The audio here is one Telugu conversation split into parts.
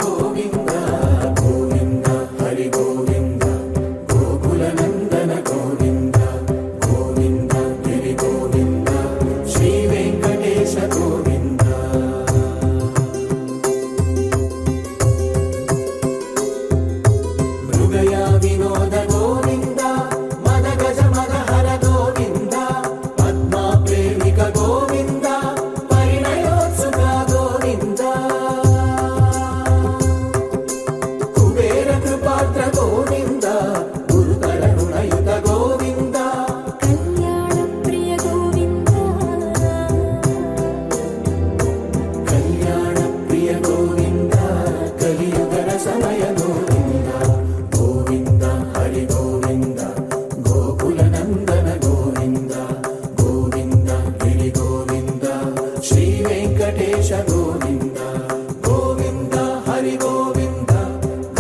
గోవింద గోవింద హరి గోవింద గోకుల నందన గోవింద గోవింద గిరి గోవింద శ్రీ వెంకటేశ గోవింద మృగయ వినోద గోవింద మద గజ మద హర గోవింద పద్మా ప్రేమిక గోవింద పరిణయోత్సుక గోవింద కుబేర కృపాత్ర గోవింద గురుతర రుణయుత గోవింద కళ్యాణ ప్రియ గోవింద కళ్యాణ ప్రియ గోవింద కలియుగ రసమయ గోవింద గోవింద హరి గోవింద గోకుల నందన గోవింద గోవింద గిరి గోవింద శ్రీ వెంకటేశ గోవింద గోవింద హరి గోవింద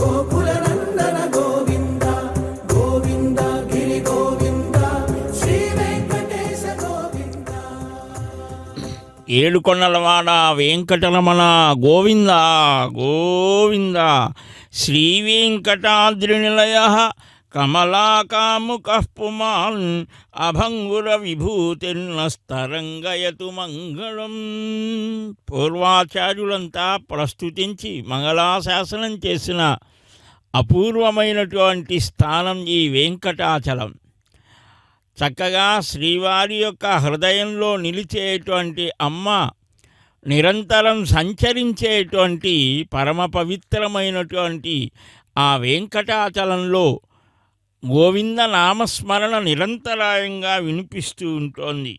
గోకుల నందన గోవింద గోవింద గిరి గోవింద శ్రీ వెంకటేశ గోవింద ఏడుకొండలవాడ వెంకటరమణ గోవింద గోవింద శ్రీ వెంకటాద్రినిలయ కమలాకాముకః పుమాన్ అభంగుర విభూతిర్నస్తరంగయతు మంగళం. పూర్వాచార్యులంతా ప్రస్తుతించి మంగళాశాసనం చేసిన అపూర్వమైనటువంటి స్థానం ఈ వెంకటాచలం. చక్కగా శ్రీవారి యొక్క హృదయంలో నిలిచేటువంటి అమ్మ నిరంతరం సంచరించేటువంటి పరమ పవిత్రమైనటువంటి ఆ వెంకటాచలంలో గోవింద నామస్మరణ నిరంతరాయంగా వినిపిస్తూ ఉంటోంది.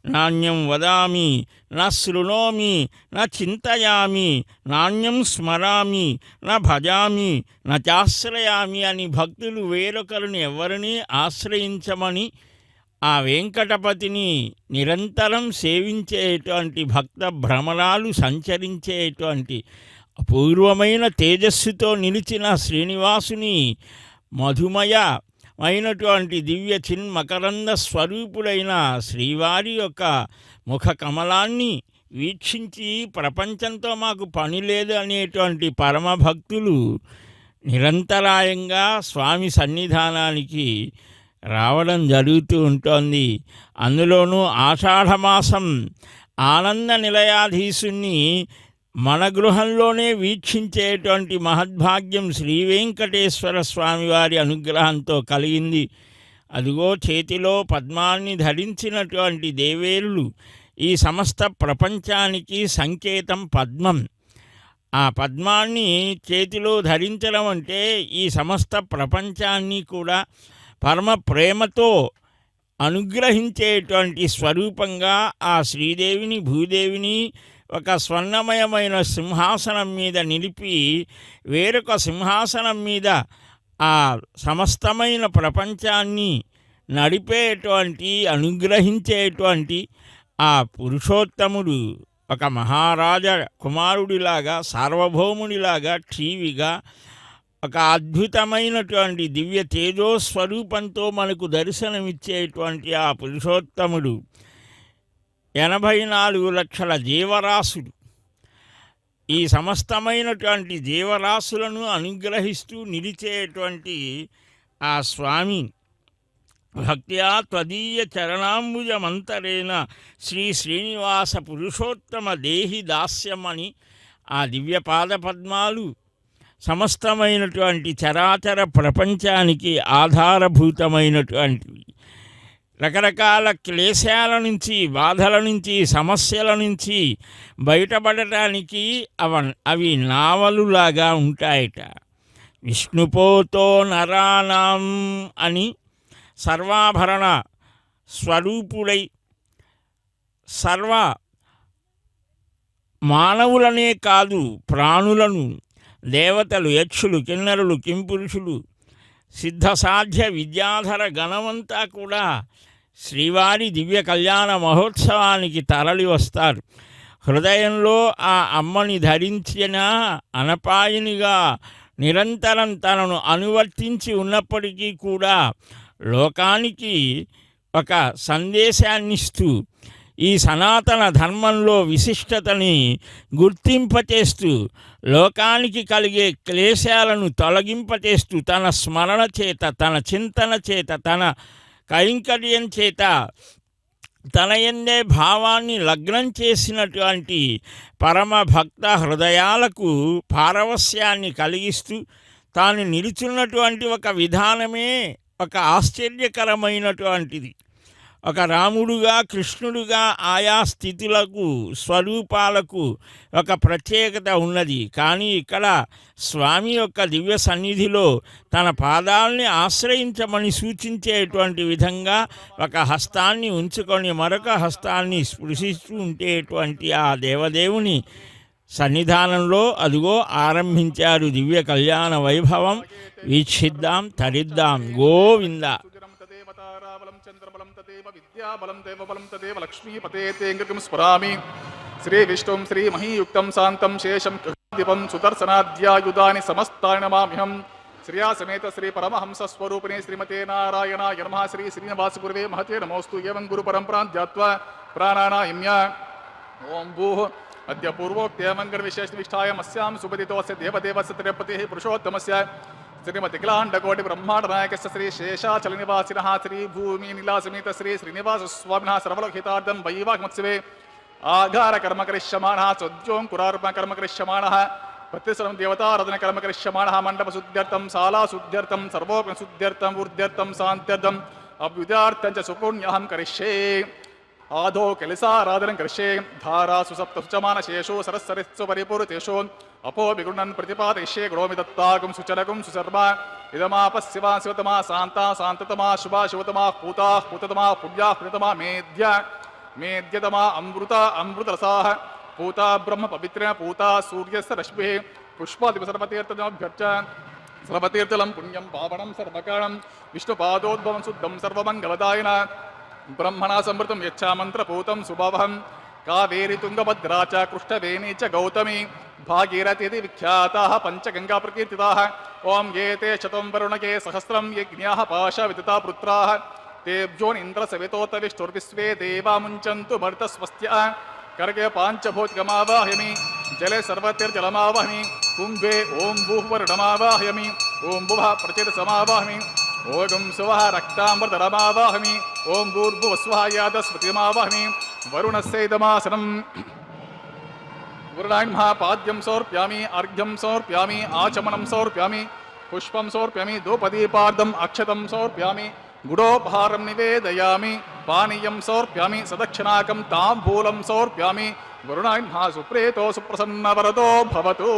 నాణ్యం వదామి నా శృణోమి నా చింతయామి నాణ్యం స్మరామి నా భజామి నా చాశ్రయామి అని భక్తులు వేరొకరిని ఎవరిని ఆశ్రయించమని ఆ వెంకటపతిని నిరంతరం సేవించేటువంటి భక్త భ్రమరాలు సంచరించేటువంటి అపూర్వమైన తేజస్సుతో నిలిచిన శ్రీనివాసుని మధుమయమైనటువంటి దివ్య చిన్మకరంద స్వరూపుడైన శ్రీవారి యొక్క ముఖ కమలాన్ని వీక్షించి ప్రపంచంతో మాకు పని లేదు అనేటువంటి పరమభక్తులు నిరంతరాయంగా స్వామి సన్నిధానానికి రావడం జరుగుతూ ఉంటుంది. అందులోనూ ఆషాఢమాసం ఆనంద నిలయాధీశుణ్ణి మన గృహంలోనే వీక్షించేటువంటి మహద్భాగ్యం శ్రీ వెంకటేశ్వర స్వామివారి అనుగ్రహంతో కలిగింది. అదిగో చేతిలో పద్మాన్ని ధరించినటువంటి దేవేరులు ఈ సమస్త ప్రపంచానికి సంకేతం పద్మం. ఆ పద్మాన్ని చేతిలో ధరించడం అంటే ఈ సమస్త ప్రపంచాన్ని కూడా పరమ ప్రేమతో అనుగ్రహించేటువంటి స్వరూపంగా ఆ శ్రీదేవిని భూదేవిని ఒక స్వర్ణమయమైన సింహాసనం మీద నిలిపి వేరొక సింహాసనం మీద ఆ సమస్తమైన ప్రపంచాన్ని నడిపేటువంటి అనుగ్రహించేటువంటి ఆ పురుషోత్తముడు ఒక మహారాజ కుమారుడిలాగా సార్వభౌముడిలాగా ఠీవిగా ఒక అద్భుతమైనటువంటి దివ్య తేజోస్వరూపంతో మనకు దర్శనమిచ్చేటువంటి ఆ పురుషోత్తముడు 84 లక్షల జీవరాశులు ఈ సమస్తమైనటువంటి జీవరాశులను అనుగ్రహిస్తూ నిలిచేటువంటి ఆ స్వామి భక్త్యా త్వదీయ చరణాంబుజమంతరేణ శ్రీ శ్రీనివాస పురుషోత్తమ దేహి దాస్యం అని ఆ దివ్య పాదపద్మాలు సమస్తమైనటువంటి చరాచర ప్రపంచానికి ఆధారభూతమైనటువంటివి. రకరకాల క్లేశాల నుంచి బాధల నుంచి సమస్యల నుంచి బయటపడటానికి అవి నావలులాగా ఉంటాయట. విష్ణుపోతో నరానాం అని సర్వాభరణ స్వరూపుడై సర్వ మానవులనే కాదు ప్రాణులను దేవతలు యక్షులు కిన్నరులు కింపురుషులు సిద్ధసాధ్య విద్యాధర గణమంతా కూడా శ్రీవారి దివ్య కళ్యాణ మహోత్సవానికి తరలి వస్తారు. హృదయంలో ఆ అమ్మని ధరించిన అనపాయినిగా నిరంతరం తనను అనువర్తించి ఉన్నప్పటికీ కూడా లోకానికి ఒక సందేశాన్నిస్తూ ఈ సనాతన ధర్మంలో విశిష్టతని గుర్తింపచేస్తూ లోకానికి కలిగే క్లేశాలను తొలగింపచేస్తూ తన స్మరణ చేత, తన చింతన చేత, తన కైంకర్యం చేత తన యందే భావాన్ని లగ్నం చేసినటువంటి పరమ భక్త హృదయాలకు పారవస్యాన్ని కలిగిస్తూ తాను నిలుచున్నటువంటి ఒక విధానమే ఒక ఆశ్చర్యకరమైనటువంటిది. ఒక రాముడుగా, కృష్ణుడుగా ఆయా స్థితులకు, స్వరూపాలకు ఒక ప్రత్యేకత ఉన్నది. కానీ ఇక్కడ స్వామి యొక్క దివ్య సన్నిధిలో తన పాదాలని ఆశ్రయించమని సూచించేటువంటి విధంగా ఒక హస్తాన్ని ఉంచుకొని మరొక హస్తాన్ని స్పృశిస్తూ ఉండేటువంటి ఆ దేవదేవుని సన్నిధానంలో అదిగో ఆరంభించారు దివ్య కళ్యాణ వైభవం. వీక్షిద్దాం, తరిద్దాం. గోవింద. చంద్రబలం తదేవ విద్యాబలం దేవబలం తదేవ లక్ష్మీపతే తేంగకం స్మరామి. శ్రీ విష్ణుం శ్రీ మహీయుక్తం శాంతం శేషం దీపం సుదర్శనాద్యాయుధాని సమస్తాని నమామ్యహం. శ్రియా సమేత శ్రీ పరమహంస స్వరూపిణే శ్రీమతే నారాయణాయ నమః. శ్రీ శ్రీనివాస గురువే మహతే నమోస్తు. ఏవం గురు పరంపరాం ధ్యాత్వా ప్రాణానాయమ్య. ఓం భూః అద్య పూర్వోక్తే మంగళ విశేష నిష్ఠాయాం అస్యాం సుపతితోస్య దేవదేవస్య త్రిపతిః పురుషోత్తమస్య శ్రీమతికిలాండకోటి బ్రహ్మాండనాయకస్య శ్రీ శేషాచల నివాసినః శ్రీ భూమి నిలాసమేత శ్రీ శ్రీనివాస స్వామినః సర్వలోకహితార్థం వైవాహమత్సవే ఆఘార కర్మ కరిష్యమాణः సోద్యోం కురార్మ కర్మ కరిష్యమాణः ప్రతిసరం దేవతారాధన కర్మ కరిష్యమాణः మండప శుద్ధ్యర్థం శాలా శుద్ధ్యర్థం సర్వోప శుద్ధ్యర్థం వృద్ధ్యర్థం శాంత్యర్థం అభ్యుదార్థం చ సుపుణ్యహం కరిష్యే. ఆదో కలసారాధనం కరిష్యే. ధారాసు సప్త సుచమాన శేషో సరస్సరిస్సు పరిపూరితేషో అపో విగుణన్ ప్రతిపాదయిష్యే. గృహమి దత్తాగం సుచరగం సుశర్మ ఇదమాప శివా శివతమా శాంతా శాంతతమా శుభా శివతమా పూతా పూతతమా పుణ్యా పుణ్యతమా మేధ్య మేధ్యతమా అమృత అమృతరసాః పూతా బ్రహ్మ పవిత్ర పూతా సూర్యస్య రశ్మిః పుష్పాది సర్వతీర్థమభ్యర్చ సర్వతీర్థలం పుణ్యం పావనం సర్వకారణం విష్ణుపాదోద్భవం శుద్ధం సర్వమంగళదాయన బ్రహ్మణా సమృతం యచ్చామంత్రపూతం శుభవహం. కావేరి తుంగభద్రా చ కృష్ణవేణీ చ గౌతమి భాగీరథీతి విఖ్యాతాః పంచగంగా ప్రకీర్తితాః. ఓం ఏతే శతం వరుణకే సహస్రం యజ్ఞాః పాశ విదితా పుత్రాః తేభ్యోనింద్ర సవితోత విష్ణుర్విశ్వే దేవా ముంచంతు భర్త స్వస్త్య. కర్గే పాంచభూతికమావాహయామి. జలే సర్వతీర్జలమావాహయామి. కుంభే ఓం భూఃవరుణమావాహయామి. ఓం భువః ప్రచేతసమావాహయామి. ఓం సువః రక్తామృతరమావాహయామి. ఓం భూర్భువస్వః యాదస్మృతిమావాహయామి. వరుణస్యైదమాసనం. వరుణాన్మః పాద్యం సమర్ప్యామి. అర్ఘ్యం సమర్ప్యామి. ఆచమనం సమర్ప్యామి. పుష్పం సమర్ప్యామి. ధూపదీపార్థం అక్షతం సమర్ప్యామి. గుడోపహారం నివేదయామి. పానీయం సమర్ప్యామి. సదక్షిణాకం తాంబూలం సమర్ప్యామి. వరుణాన్మః సుప్రీతో సుప్రసన్నవరదో భవతు.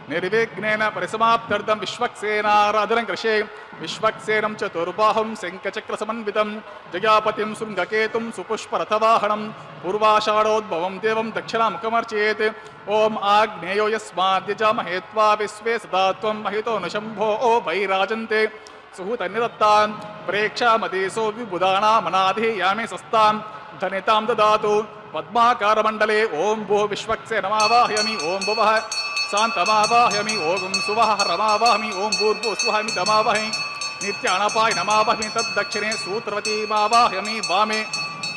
నిర్విఘ్నేన పరిసమాప్త్యర్థం విశ్వక్సేనారాధనం కరిష్యే. విశ్వక్సేనం చతుర్బాహుం శంఖచక్రసమన్వితం జయాపతిం శృంగకేతుం సుపుష్పరథవాహనం పూర్వాషాఢోద్భవం దేవం దక్షిణాముఖమర్చయేత్. ఓం ఆగ్నేయో యస్మాద్యజామహే త్వా విశ్వే సదా త్వం మహితో న శంభో వైరాజంతే. సుహృతనిదత్తాన్ ప్రేక్షామదేశో విబుధానామనాధియామి సస్తాం ధనితాం దదాతు. పద్మాకారమండలే ఓం భూ విశ్వక్సేనమావాహయామి. ఓం భువః శాంతమావాహయామి. ఓం సువః రమావాహమి. ఓం భూర్భువస్వహమితమావాహమి. నిత్యానపాయనమావాహమి. తద్దక్షిణే సూత్రవతీమావాహయామి. వామే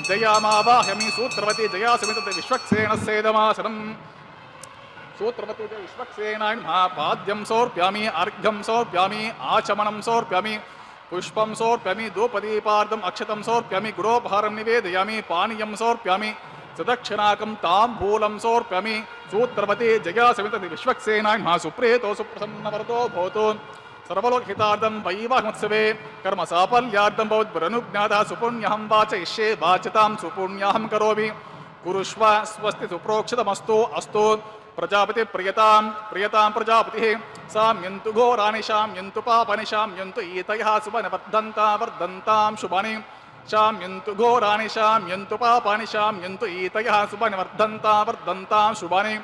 జయామావాహయామి. సూత్రవతి జయాసమిత విశ్వక్సేనస్యేదమాసనం. సూత్రవతి విశ్వక్సేనాన్మః పాద్యం సమర్ప్యామి. అర్ఘ్యం సమర్ప్యామి. ఆచమనం సమర్ప్యామి. పుష్పం సమర్ప్యామి. ధూపదీపార్థం అక్షతం సమర్ప్యామి. గుడోపహారం నివేదయామి. పానీయం సమర్ప్యామి. సదక్షిణాకం తాంబూలం సమర్ప్యామి. సూత్రవతి జయాసమిత విశ్వక్సేనాన్మః సుప్రీతో సుప్రసన్నవరదో భవతు. సర్వలోకహితార్థం వైవాహమోత్సవే కర్మ సాఫల్యార్థం భవద్భిరనుజ్ఞాతః. సుపుణ్యహం వాచయిష్యే. వాచతాం సుపుణ్యహం కరోమి. కురుష్వ స్వస్తి సుప్రోక్షితమస్తు. అస్తు. ప్రజాపతి ప్రియతాం ప్రియతాం ప్రజాపతి. సామ్యంతు ఘోరాణి శామ్యంతు పాపాని శామ్యంతు ఈతయః శుభాని వర్ధంతాం శుభాని. శామ్యంతు ఘోరాణి శామ్యంతు పాపాని శామ్యంతు ఈతయః శుభాని వర్ధంతాం శుభాని.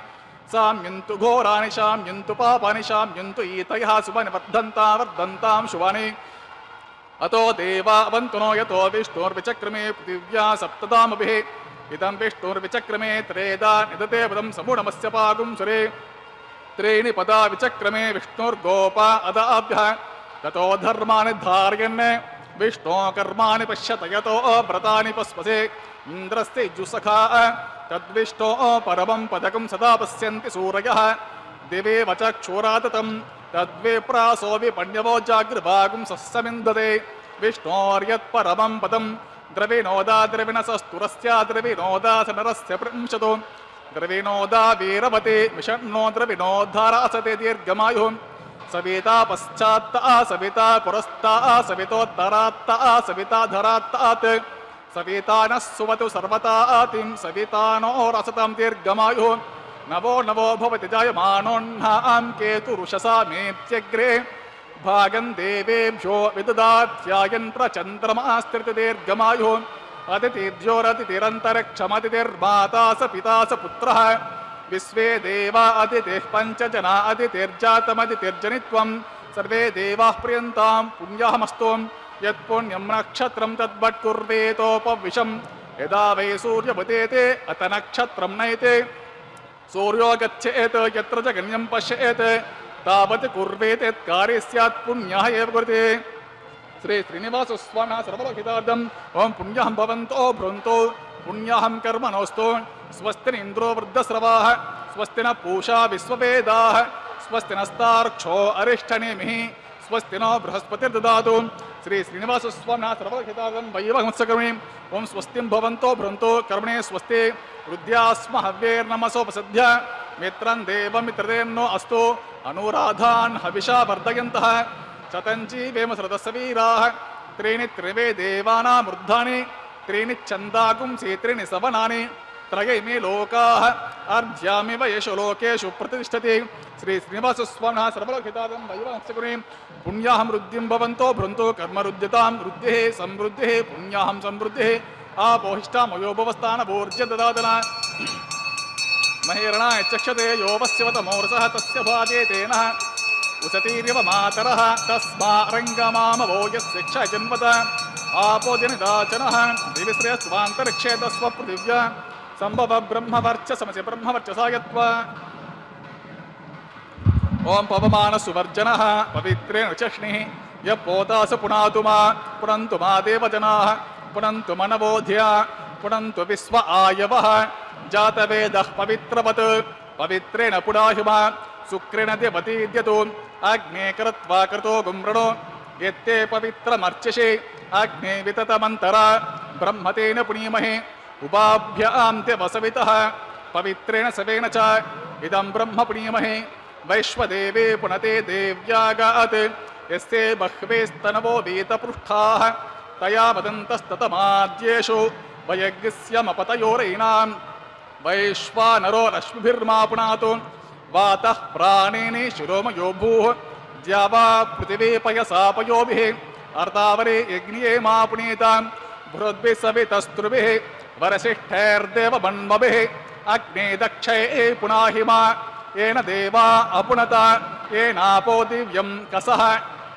శామ్యంతు ఘోరాణి శామ్యంతు పాపాని శామ్యంతు ఈతయః శుభాని వర్ధంతాం శుభాని. అతో దేవా అవంతునో యతో విష్ణోర్విచక్రమే పృథివ్యా సప్తదామభిః. ఇదం విష్ణుర్విచక్రమే త్రేదా నిదతే పదం సమూఢమస్య పాగుం సురే. త్రీణి పదా విచక్రమే విష్ణుర్గోపా అదాభ్యః. తతో ధర్మాని ధారయన్ विष्णो कर्माणि पश्यत यतो व्रतानि पस्पसे इन्द्रस्य जुसखा तद्विष्णो परमं पदकं सदा पश्यन्ति सूरयः दिवे वचक्षुराततं तद्विप्रासो विपण्यवो जागृभागं सस्समिन्दते विष्णोर्यत्परमं पदं द्रविणोदा द्रविणसस्तुरस्य द्रविणोदासनरस्य प्रिंशतो द्रविणोदा वीरवते विषण्णो द्रविणोद्धारासते दीर्घमायुः सविता पश्चात्ता सविता पुरस्ता सवितोत्तरात्ता सविताधरात्तात् सविता नः सुवतु सर्वतातिं सविता नो रसतां दीर्घमायुः नवो नवो भवति जायमानोऽह्नां केतुरुषसा मेत्यग्रे भागं देवेभ्यो विददात्यायन् प्रचन्द्रमास्त्रित दीर्घमायुः अतिथिर्ज्योरतिथिरन्तरिक्षमतिथिर्माता स पिता स पुत्रः विश्वे देवा अतिथिः पञ्चजना अतिथिर्जातमतिथिर्जनित्वं सर्वे देवाः प्रियन्तां पुण्यहमस्तु यत्पुण्यं नक्षत्रं तद्वट्कुर्वेतोपविशं यदा वै सूर्यपतेते अत नक्षत्रं नयते सूर्यो गच्छेत् यत्र जगन्यं पश्येत् तावत् कुर्वेत् यत्कार्ये स्यात् पुण्यः एव कुरुते श्री श्रीनिवासस्वामिनः सर्वलोकितार्थं ओं पुण्यहं भवन्तो भ्रुवन्तो पुण्यहं कर्मणोऽस्तु स्वस्ति न इन्द्रो वृद्धस्रवाः स्वस्ति न पूषा विश्ववेदाः स्वस्ति नस्तार्क्ष्यो अरिष्ठनेमिः स्वस्ति नो बृहस्पतिर्ददातु श्री श्रीनिवासस्वामिनः सर्वलोकितार्थं वैवहंसकर्मणि ओं स्वस्तिं भवन्तो भ्रुवन्तो कर्मणे स्वस्ति रुद्यास्म हव्यैर्नमसोपसद्य मित्रं देवमित्रदेन्नो अस्तु अनुराधान् हविषा वर्धयन्तः शतञ्जीवेम श्रतसवीराः त्रीणि त्रिवे देवानामृद्धानि त्रीणि छन्दागुंसि त्रीणि सवनानि त्रयैमे लोकाः अर्ध्यामिव येषु लोकेषु प्रतिष्ठति श्री श्रीनिवासस्वामिनः सर्वलोकितार्थं वैवहंसकर्मणि पुण्याहं वृद्धिं भवन्तो भ्रुवन्तो कर्मरुद्यतां वृद्धिः समृद्धिः पुण्याहं समृद्धिः आपोहिष्ठामयोभवस्थानभूर्ज ददातन महेरणाय चक्षते यो वस्यवतमोरसः तस्य भाजे तेनः उसतीर्यव मातरः तस्मा रङ्गमामवो यस्य क्षयजन्मत आपो जनिदाचनः दिविश्रेयस्वान्तरिक्षे तस्वपृथिव्या सम्भव ब्रह्मवर्चसमसि ब्रह्मवर्चसायत्व ओं पवमानसुवर्जनः पवित्रेण चक्ष्णिः यः पोतास पुनातु मा पुनन्तु मा देवजनाः पुनन्तु मनवोध्या पुनन्तु विश्व आयवः जातवेदः पवित्रवत् पवित्रेण पुनाहि मा शुक्रेण देवतीद्यतु अग्ने कृत्वा कृतो गुम्रणो यत्ते पवित्रमर्चसे अग्ने विततमन्तरा ब्रह्मतेन पुनीमहे उपाभ्यां देवसवितः पवित्रेण सवेन च इदं ब्रह्म पुनीमहे वैश्वदेवे पुनते देव्यागात् यस्ते बह्वेस्तनवो वीतपृष्ठाः तया वदन्तस्ततमाद्येषु वयज्ञस्यमपतयोरैनां वैश्वानरो रश्मिभिर्मा पुनातु वातः प्राणेनि शिरोमयो भूः द्यावा पृथिवी पयसापयोभिः अर्तावरे यज्ञे मा पुनीतां बृहद्भिः सवितस्त्रुभिः वरसिष्ठैर्देवमन्मभिः अग्ने दक्षये पुनाहि मा येन देवा अपुनता येनापो दिव्यं कसः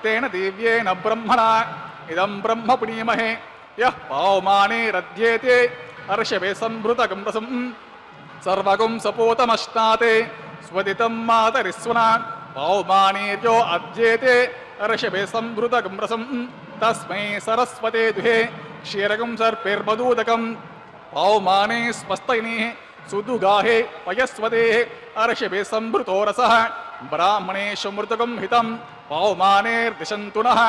तेन दिव्येन ब्रह्मणा इदं ब्रह्म पुनीमहे यः पौमाने रध्येते अर्षभे संभृतकं रसं सर्वगुं सपूतमश्नाते स्वदितं मातरिस्वना पौमानेर्यो अध्येते अर्षभे संभृतकं रसं तस्मै सरस्वते दुहे क्षीरकं सर्पेर्मदूदकं पौमाने स्वस्तैनिः सुदुगाहे पयस्वतेः अर्षभे संभृतो रसः ब्राह्मणेषु मृतकं हितं पौमानेर्दिशन्तु नः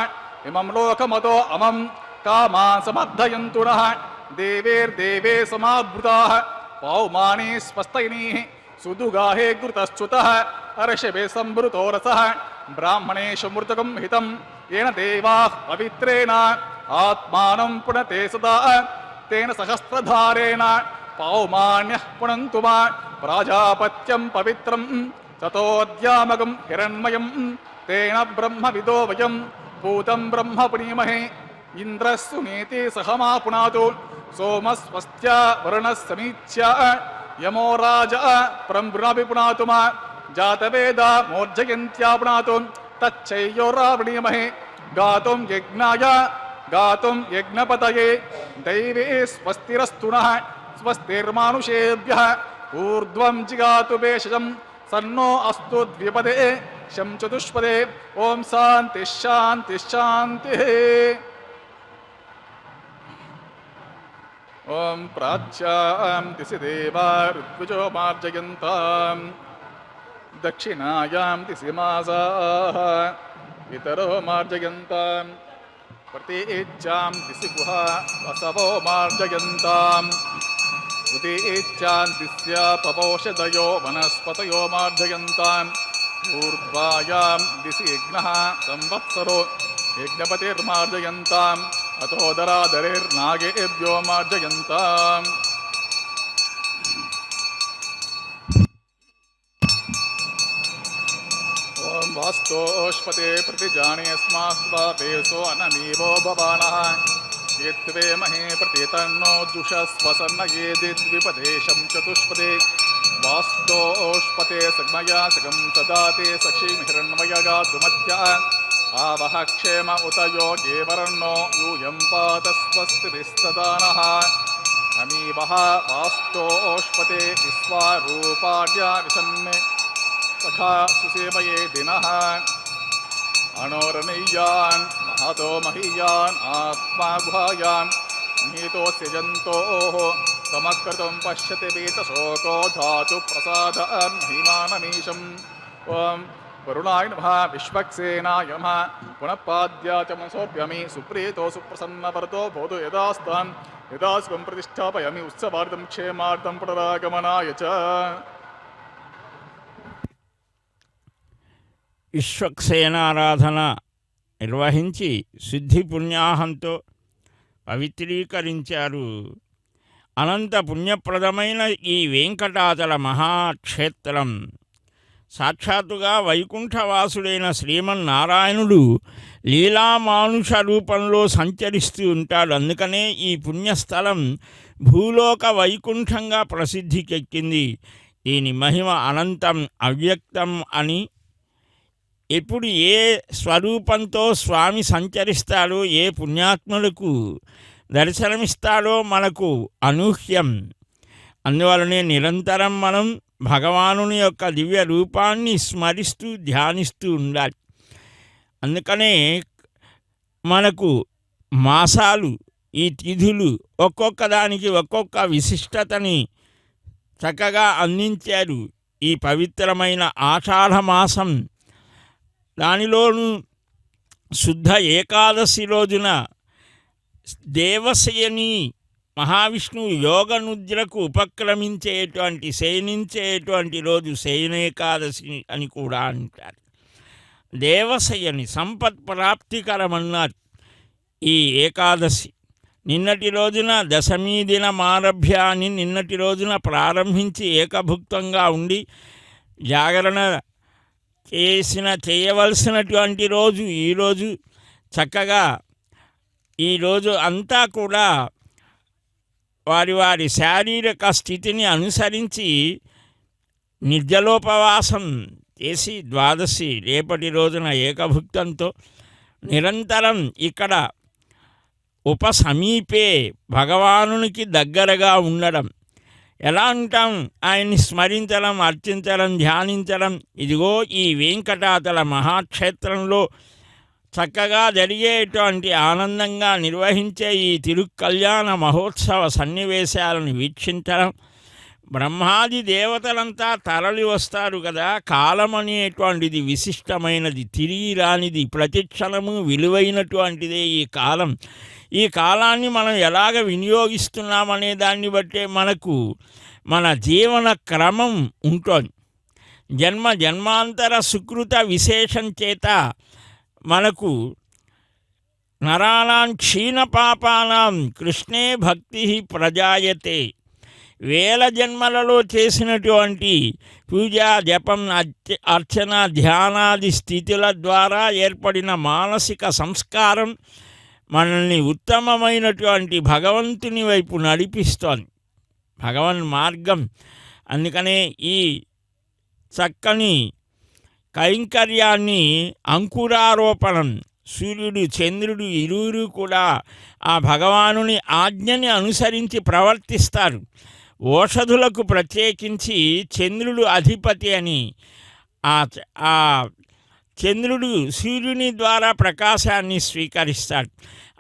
इमं लोकमतो अमं कामान् समर्थयन्तु नः देवेर्देवे समावृताः पौमाने स्वस्तैनीः सुदुगाहे घृतश्च्युतः अर्षभे संभृतो रसः ब्राह्मणेषु मृतकं हितं येन देवाः पवित्रेण आत्मानं पुनते सदा तेन सहस्रधारेण पौमान्यः पुनन्तु मा प्राजापत्यं पवित्रं ततोऽद्यामगं हिरण्मयं तेन ब्रह्मविदो वयं पूतं ब्रह्म पुनीमहे इन्द्रस्सु नीति सहमा पुनातु सोमस्वस्त्या वरुणस्समीच्या यमो राजा प्रम्भृणापि पुनातु मा जातवेदा मोर्जयन्त्या पुनातु तच्चैयो रावणीमहे गातुं यज्ञाय गातुं यज्ञपतये दैवे स्वस्तिरस्तु नः स्वस्तिर्मानुषेभ्यः ऊर्ध्वं जिगातु भेषजं सन्नो अस्तु द्विपदे शं चतुष्पदे ओं शान्तिः शान्तिः शान्तिः ॐ प्राच्यां दिशि देवा ऋत्विजो मार्जयन्तां दक्षिणायां दिशि मासाः पितरो मार्जयन्तां प्रतीच्यां दिशि गुहा वसवो मार्जयन्ताम् उदीच्यां दिश्या पवौषधयो वनस्पतयो मार्जयन्ताम् ऊर्ध्वायां दिशि यज्ञः संवत्सरो यज्ञपतिर्मार्जयन्ताम् अथोदरादरिर्नागेभ्यो मार्जयन्ताम् ॐ वास्तोष्पते प्रतिजानेऽस्माद्वापेसो अनमीवो भवानः यत्वे महे प्रतितन्नो जुषस्वसन्न ये द्विपदेशं चतुष्पदे वास्तोष्पते सग्मया सकं सदाते सक्षीमिहिरण्मयगातुमत्या आवह क्षेम उत योगे वरन्नो यूयं पात स्वस्तिभिस्तदा नः अमीवः वास्तोष्पते विश्वारूपाढ्या विसन्ने सखा सुसेवये दिनः अणोरणीयान् महतो महीयान् आत्मा गुहायान् नीतोऽस्य जन्तोः समक्रतुं पश्यति वीतशोको धातु प्रसादान् महिमानमीशम् ॐ वरुणाय नमः विश्वक्सेनाय नमः पुनः पाद्या च मनसोऽप्यमि सुप्रीतो सुप्रसन्नवरतो भवतु यदास्तान् यदा स्वं प्रतिष्ठापयामि उत्सवार्थं क्षेमार्थं पुनरागमनाय च విశ్వక్సేనారాధన నిర్వహించి శుద్ధి పుణ్యాహంతో పవిత్రీకరించారు. అనంత పుణ్యప్రదమైన ఈ వెంకటాచల మహాక్షేత్రం సాక్షాత్తుగా వైకుంఠవాసుడైన శ్రీమన్నారాయణుడు లీలామానుష రూపంలో సంచరిస్తూ ఉంటాడు. అందుకనే ఈ పుణ్యస్థలం భూలోక వైకుంఠంగా ప్రసిద్ధికెక్కింది. దీని మహిమ అనంతం అవ్యక్తం అని, ఎప్పుడు ఏ స్వరూపంతో స్వామి సంచరిస్తాడో, ఏ పుణ్యాత్ములకు దర్శనమిస్తాడో మనకు అనూహ్యం. అందువలనే నిరంతరం మనం భగవానుని యొక్క దివ్య రూపాన్ని స్మరిస్తూ ధ్యానిస్తూ ఉండాలి. అందుకనే మనకు మాసాలు, ఈ తిథులు ఒక్కొక్క దానికి ఒక్కొక్క విశిష్టతని చక్కగా అందించారు. ఈ పవిత్రమైన ఆషాఢ మాసం, దానిలోనూ శుద్ధ ఏకాదశి రోజున దేవశయని మహావిష్ణువు యోగనుద్రకు ఉపక్రమించేటువంటి శయనించేటువంటి రోజు శయనేకాదశి అని కూడా అంటారు. దేవశయని సంపత్ ప్రాప్తికరమన్నారు ఈ ఏకాదశి. నిన్నటి రోజున దశమీ దినమారభ్య అని నిన్నటి రోజున ప్రారంభించి ఏకభుక్తంగా ఉండి జాగరణ చేయవలసినటువంటి రోజు ఈరోజు. చక్కగా ఈరోజు అంతా కూడా వారి వారి శారీరక స్థితిని అనుసరించి నిర్జలోపవాసం చేసి ద్వాదశి రేపటి రోజున ఏకభుక్తంతో నిరంతరం ఇక్కడ ఉపసమీపే భగవానునికి దగ్గరగా ఉండడం. ఎలా అంటాం? ఆయన్ని స్మరించడం, అర్చించడం, ధ్యానించడం. ఇదిగో ఈ వెంకటాచల మహాక్షేత్రంలో చక్కగా జరిగేటువంటి ఆనందంగా నిర్వహించే ఈ తిరుకల్యాణ మహోత్సవ సన్నివేశాలను వీక్షించడం. బ్రహ్మాది దేవతలంతా తరలి వస్తారు కదా. కాలం అనేటువంటిది విశిష్టమైనది, తిరిగి రానిది, ప్రతిక్షణము విలువైనటువంటిదే ఈ కాలం. ఈ కాలాన్ని మనం ఎలాగ వినియోగిస్తున్నామనే దాన్ని బట్టే మనకు మన జీవన క్రమం ఉంటుంది. జన్మాంతర సుకృత విశేషం చేత మనకు నరాణాం క్షీణ పాపానాం కృష్ణే భక్తి ప్రజాయతే. వేల జన్మలలో చేసినటువంటి పూజ, జపం, అర్చన, ధ్యానాది స్థితుల ద్వారా ఏర్పడిన మానసిక సంస్కారం మనల్ని ఉత్తమమైనటువంటి భగవంతుని వైపు నడిపిస్తోంది, భగవన్ మార్గం. అందుకనే ఈ చక్కని కైంకర్యాన్ని అంకురారోపణం, సూర్యుడు చంద్రుడు ఇరువురు కూడా ఆ భగవానుని ఆజ్ఞని అనుసరించి ప్రవర్తిస్తారు. ఓషధులకు ప్రత్యేకించి చంద్రుడు అధిపతి అని ఆ చంద్రుడు సూర్యుని ద్వారా ప్రకాశాన్ని స్వీకరిస్తాడు.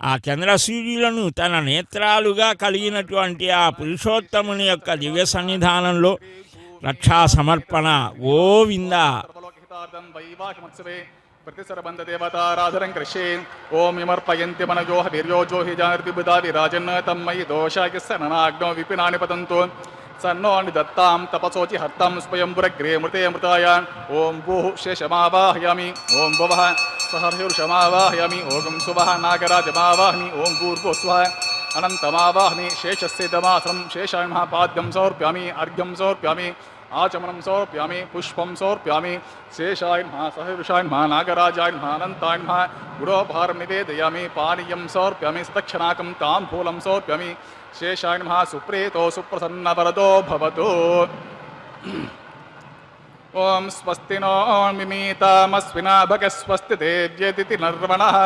ఆ చంద్ర సూర్యులను తన నేత్రాలుగా కలిగినటువంటి ఆ పురుషోత్తముని యొక్క దివ్య సన్నిధానంలో రక్షా సమర్పణ గోవింద. సర్వలోకహితార్థం వైవాహిమోత్సవే प्रतिसर्वबन्धदेवताराधनं कृष्ये ॐ यमर्पयन्ति मनयोः वीर्योजो हि जातिर्विबुधा विराजन् तन्मयि दोषाय सननाग्नो विपिनानि पतन्तु सन्नो निदत्तां तपसोचि हर्तां स्वयंवरग्रे मृते मृताय ॐ भूः शेषमावाहयामि ॐ भुवः सहर्षमावाहयामि ॐ सुवः नागराजमावाहमि ॐ भूर्भुवः स्वः अनन्तमावाहमि शेषस्य दमासनं शेषाय महापाद्यं समर्पयामि अर्घ्यं समर्पयामि आचमनं समर्पयामि पुष्पं समर्पयामि शेषाय नमः सहर्षाय नमः नागराजाय नमः अनन्ताय नमः गुरोपहारं निवेदयामि पानीयं समर्पयामि सदक्षिणाकं ताम्बूलं समर्पयामि शेषाय नमः सुप्रीतो सुप्रसन्नवरदो भवतु ॐ स्वस्ति नो मिमीतामस्विना भगस्वस्ति देव्यदिति नर्वणः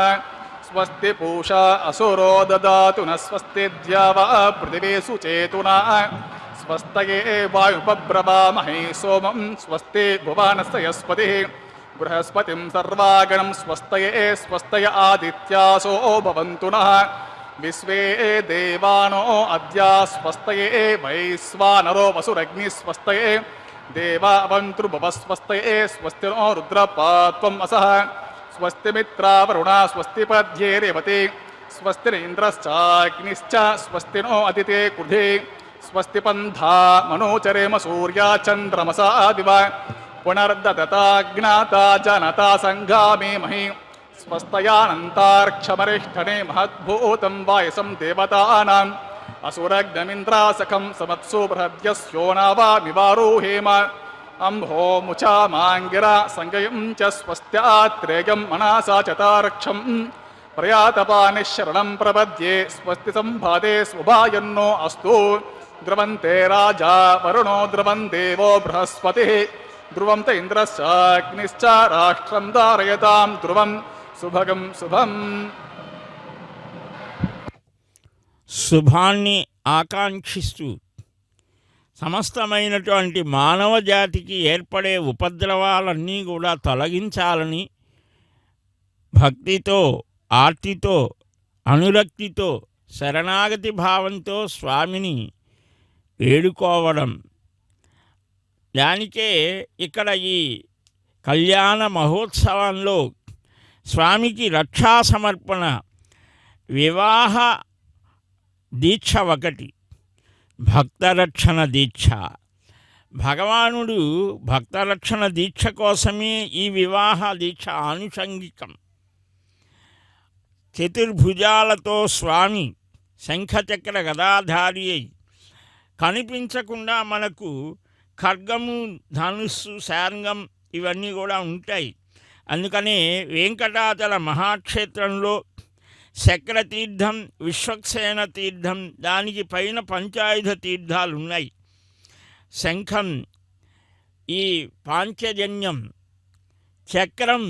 स्वस्ति पूषा असुरो ददातु न स्वस्ति द्यावा पृथिवी सुचेतुना स्वस्तये वायुपब्रवामहे सोमं स्वस्ति भुवनस्य यस्पतिः बृहस्पतिं सर्वागणं स्वस्तये स्वस्तय आदित्यासो भवन्तु नः विश्वे देवानो अद्या स्वस्तये वैश्वानरो वसुरग्निः स्वस्तये देवावन्तृभवस्वस्तये स्वस्ति नो रुद्रपात्वम् असः स्वस्ति मित्रावरुणा स्वस्ति पद्ये रेवती स्वस्ति इन्द्रश्चाग्निश्च स्वस्ति नो अदिते कुर्धे स्वस्ति पन्था मनोचरेम सूर्या चन्द्रमसा दिवा पुनर्दत्ताज्ञाता जनता सङ्गामे महि स्वस्तयानन्तार्क्षमरिष्ठने महद्भूतं वायसं देवतानाम् असुरग्नमिन्द्रासखं समत्सु बृहद्यस्यो नावामिवारोहेम अम्भो मुचा माङ्गिरा सङ्गयं च स्वस्त्यात्रेयं मनसा चतारक्षं प्रयातपानिः शरणं प्रपद्ये स्वस्ति सम्भादे स्वभायन्नो अस्तु ध्रुवन्ते राजा वरुणो ध्रुवं देवो बृहस्पतिः ध्रुवं त इन्द्रश्चाग्निश्च राष्ट्रं धारयतां ध्रुवं శుభగం శుభం. శుభాన్ని ఆకాంక్షిస్తూ సమస్తమైనటువంటి మానవ జాతికి ఏర్పడే ఉపద్రవాలన్నీ కూడా తొలగించాలని భక్తితో ఆర్తితో అనురక్తితో శరణాగతి భావంతో స్వామిని వేడుకోవడం. దానికే ఇక్కడ ఈ కళ్యాణ మహోత్సవంలో స్వామికి రక్షా సమర్పణ వివాహ దీక్ష ఒకటి, భక్తరక్షణ దీక్ష. భగవానుడు భక్తరక్షణ దీక్ష కోసమే ఈ వివాహ దీక్ష ఆనుషంగికం. చతుర్భుజాలతో స్వామి శంఖచక్ర గదాధారి అయి కనిపించకుండా మనకు ఖడ్గము ధనుస్సు శార్ంగం ఇవన్నీ కూడా ఉంటాయి. అందుకనే వెంకటాచల మహాక్షేత్రంలో శక్రతీర్థం విశ్వక్సేన తీర్థం దానికి పైన పంచాయుధ తీర్థాలు ఉన్నాయి. శంఖం ఈ పాంచజన్యం, చక్రం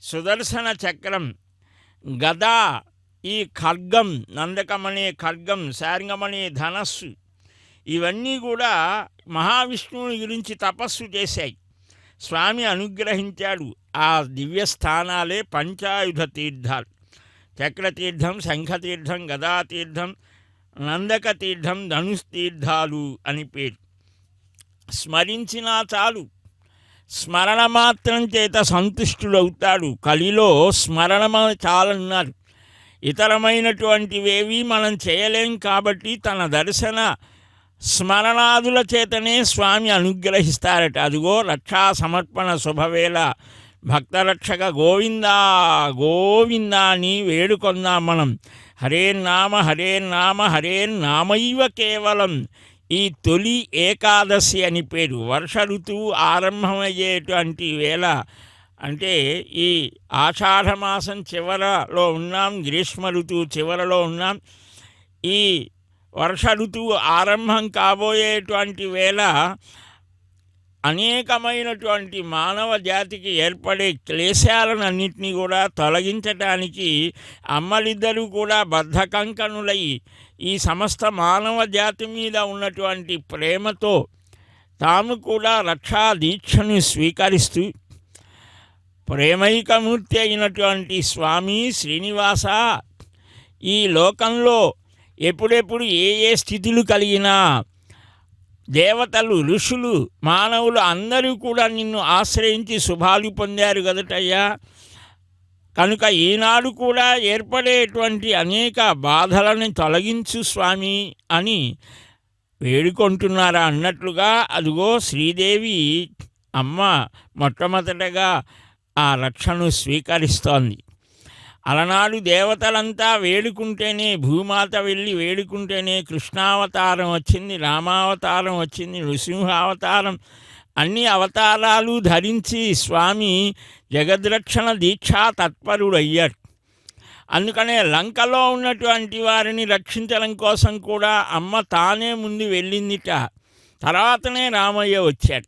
సుదర్శన చక్రం, గద ఈ ఖడ్గం నందకమనే ఖడ్గం, శార్ంగమనే ధనస్సు ఇవన్నీ కూడా మహావిష్ణువుని గురించి తపస్సు చేశాయి. స్వామి అనుగ్రహించాడు. ఆ దివ్యస్థానాలే పంచాయుధ తీర్థాలు. చక్రతీర్థం, శంఖతీర్థం, గదాతీర్థం, నందక తీర్థం, ధనుస్తీర్థాలు అని పేరు. స్మరించినా చాలు, స్మరణ మాత్రం చేత సంతుష్టుడవుతాడు. కలిలో స్మరణ చాలన్నారు. ఇతరమైనటువంటివేవి మనం చేయలేం కాబట్టి తన దర్శన స్మరణాదుల చేతనే స్వామి అనుగ్రహిస్తారట. అదిగో రక్షా సమర్పణ శుభవేళ భక్తరక్షక గోవిందా గోవిందా అని వేడుకొందాం మనం. హరేర్నామ హరేర్నామ హరేర్నామైవ కేవలం. ఈ తొలి ఏకాదశి అని పేరు. వర్ష ఋతువు ఆరంభమయ్యేటువంటి వేళ, అంటే ఈ ఆషాఢమాసం చివరలో ఉన్నాం, గ్రీష్మ ఋతువు చివరలో ఉన్నాం. ఈ వర్ష ఋతువు ఆరంభం కాబోయేటువంటి వేళ అనేకమైనటువంటి మానవ జాతికి ఏర్పడే క్లేశాలన్నింటినీ కూడా తొలగించటానికి అమ్మలిద్దరూ కూడా బద్ధకంకణులై ఈ సమస్త మానవ జాతి మీద ఉన్నటువంటి ప్రేమతో తాము కూడా రక్షా దీక్షను స్వీకరిస్తూ ప్రేమైకమూర్తి అయినటువంటి స్వామి శ్రీనివాస, ఈ లోకంలో ఎప్పుడెప్పుడు ఏ ఏ స్థితులు కలిగినా దేవతలు, ఋషులు, మానవులు అందరూ కూడా నిన్ను ఆశ్రయించి శుభాలు పొందారు కదటయ్యా. కనుక ఈనాడు కూడా ఏర్పడేటువంటి అనేక బాధలను తొలగించు స్వామి అని వేడుకుంటున్నారా అన్నట్లుగా అదిగో శ్రీదేవి అమ్మ మొట్టమొదటగా ఆ రక్షను స్వీకరిస్తోంది. అలనాడు దేవతలంతా వేడుకుంటేనే, భూమాత వెళ్ళి వేడుకుంటేనే కృష్ణావతారం వచ్చింది, రామావతారం వచ్చింది, నృసింహావతారం, అన్ని అవతారాలు ధరించి స్వామి జగద్రక్షణ దీక్షా తత్పరుడయ్యాడు. అందుకనే లంకలో ఉన్నటువంటి వారిని రక్షించడం కోసం కూడా అమ్మ తానే ముందు వెళ్ళిందిట. తర్వాతనే రామయ్య వచ్చాడు.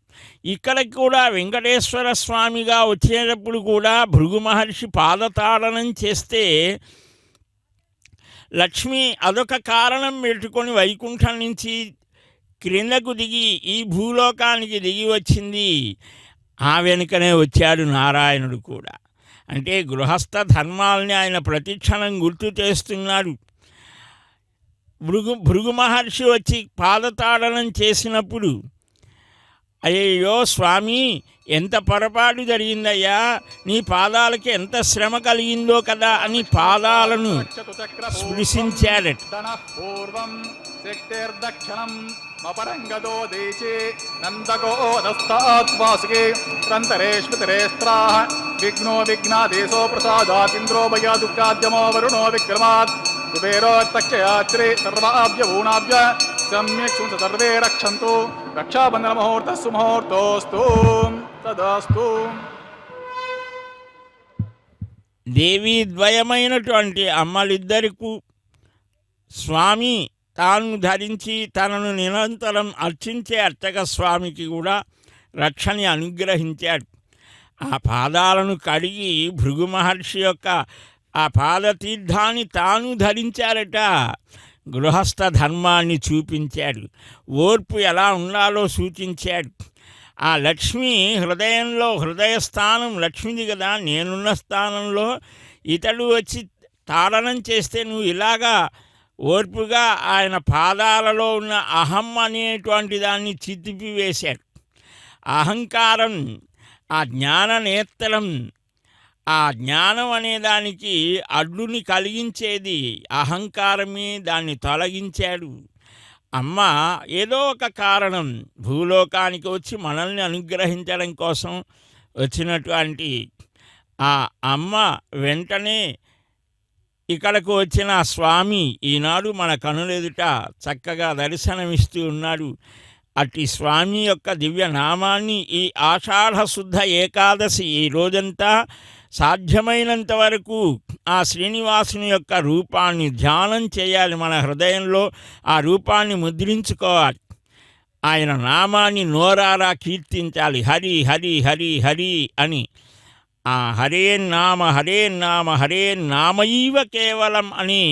ఇక్కడికి కూడా వెంకటేశ్వర స్వామిగా వచ్చేటప్పుడు కూడా భృగు మహర్షి పాదతాడనం చేస్తే లక్ష్మి అదొక కారణం పెట్టుకొని వైకుంఠం నుంచి క్రిందకు దిగి ఈ భూలోకానికి దిగి వచ్చింది. ఆ వెనుకనే వచ్చాడు నారాయణుడు కూడా. అంటే గృహస్థ ధర్మాల్ని ఆయన ప్రతిక్షణం గుర్తు చేస్తున్నాడు. భృగు మహర్షి వచ్చి పాదతాడనం చేసినప్పుడు, అయ్యో స్వామి ఎంత పొరపాటు జరిగిందయ్యా, నీ పాదాలకి ఎంత శ్రమ కలిగిందో కదా అని పాదాలను స్పృశించాడట. మపరంగదో దేశే నందగోదస్తాత్వాసుకే త్రంతరేష్మితరేస్త్రాః విఘ్నో విఘ్నాదేశో ప్రసాదాతింద్రో భయాదుఃఖాద్యమో వరుణో విక్రమాత్ కుబేరోత్తక్షయాత్రే సర్వాభ్యభూనాభ్య సమ్యక్ సర్వే రక్షంతు. రక్షాబంధన ముహూర్త సుముహూర్తోస్తు తదాస్తు. దేవీ ద్వయమైనటువంటి అమ్మలిద్దరికూ స్వామి తాను ధరించి తనను నిరంతరం అర్చించే అర్చక స్వామికి కూడా రక్షని అనుగ్రహించాడు. ఆ పాదాలను కడిగి భృగు మహర్షి యొక్క ఆ పాదతీర్థాన్ని తాను ధరించారట. గృహస్థ ధర్మాన్ని చూపించాడు, ఓర్పు ఎలా ఉండాలో సూచించాడు. ఆ లక్ష్మి హృదయంలో, హృదయస్థానం లక్ష్మిది కదా, నేనున్న స్థానంలో ఇతడు వచ్చి తాడనం చేస్తే నువ్వు ఇలాగా ఓర్పుగా ఆయన పాదాలలో ఉన్న అహం అనేటువంటి దాన్ని చితిపివేశాడు. అహంకారం, ఆ జ్ఞాన నేత్రం, ఆ జ్ఞానం అనేదానికి అడ్డుని కలిగించేది అహంకారమే, దాన్ని తొలగించాడు. అమ్మ ఏదో ఒక కారణం భూలోకానికి వచ్చి మనల్ని అనుగ్రహించడం కోసం వచ్చినటువంటి ఆ అమ్మ వెంటనే ఇక్కడకు వచ్చిన స్వామి ఈనాడు మన కనులెదుట చక్కగా దర్శనమిస్తూ ఉన్నాడు. అట్టి స్వామి యొక్క దివ్య నామాన్ని ఈ ఆషాఢ శుద్ధ ఏకాదశి ఈ రోజంతా సాధ్యమైనంత వరకు ఆ శ్రీనివాసుని యొక్క రూపాన్ని ధ్యానం చేయాలి. మన హృదయంలో ఆ రూపాన్ని ముద్రించుకోవాలి. ఆయన నామాన్ని నోరారా కీర్తించాలి. హరి హరి హరి హరి అని. ఆ హరే నామ హరే నామ హరే నామైవ కేవలం అని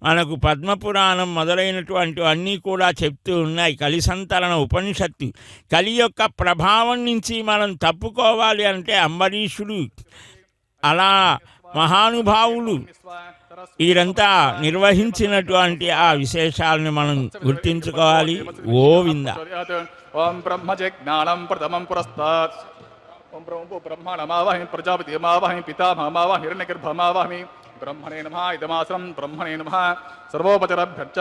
మనకు పద్మపురాణం మొదలైనటువంటి అన్నీ కూడా చెప్తూ ఉన్నాయి. కలిసంతరణ ఉపనిషత్తు. కలి యొక్క ప్రభావం నుంచి మనం తప్పుకోవాలి అంటే అంబరీషుడు, అలా మహానుభావులు వీరంతా నిర్వహించినటువంటి ఆ విశేషాలను మనం గుర్తించుకోవాలి. గోవింద. ఓం బ్రహ్మజ్ఞానం ప్రథమం పురస్తాత్. ఓం బ్రహ్మాణమావాహి ప్రజాపతిమావాహి పితామహమావాహి హిరణ్యగర్భమావాహి. బ్రహ్మణే నమః ఇదమాసనం బ్రహ్మణే నమః సర్వోపచరభ్యర్చ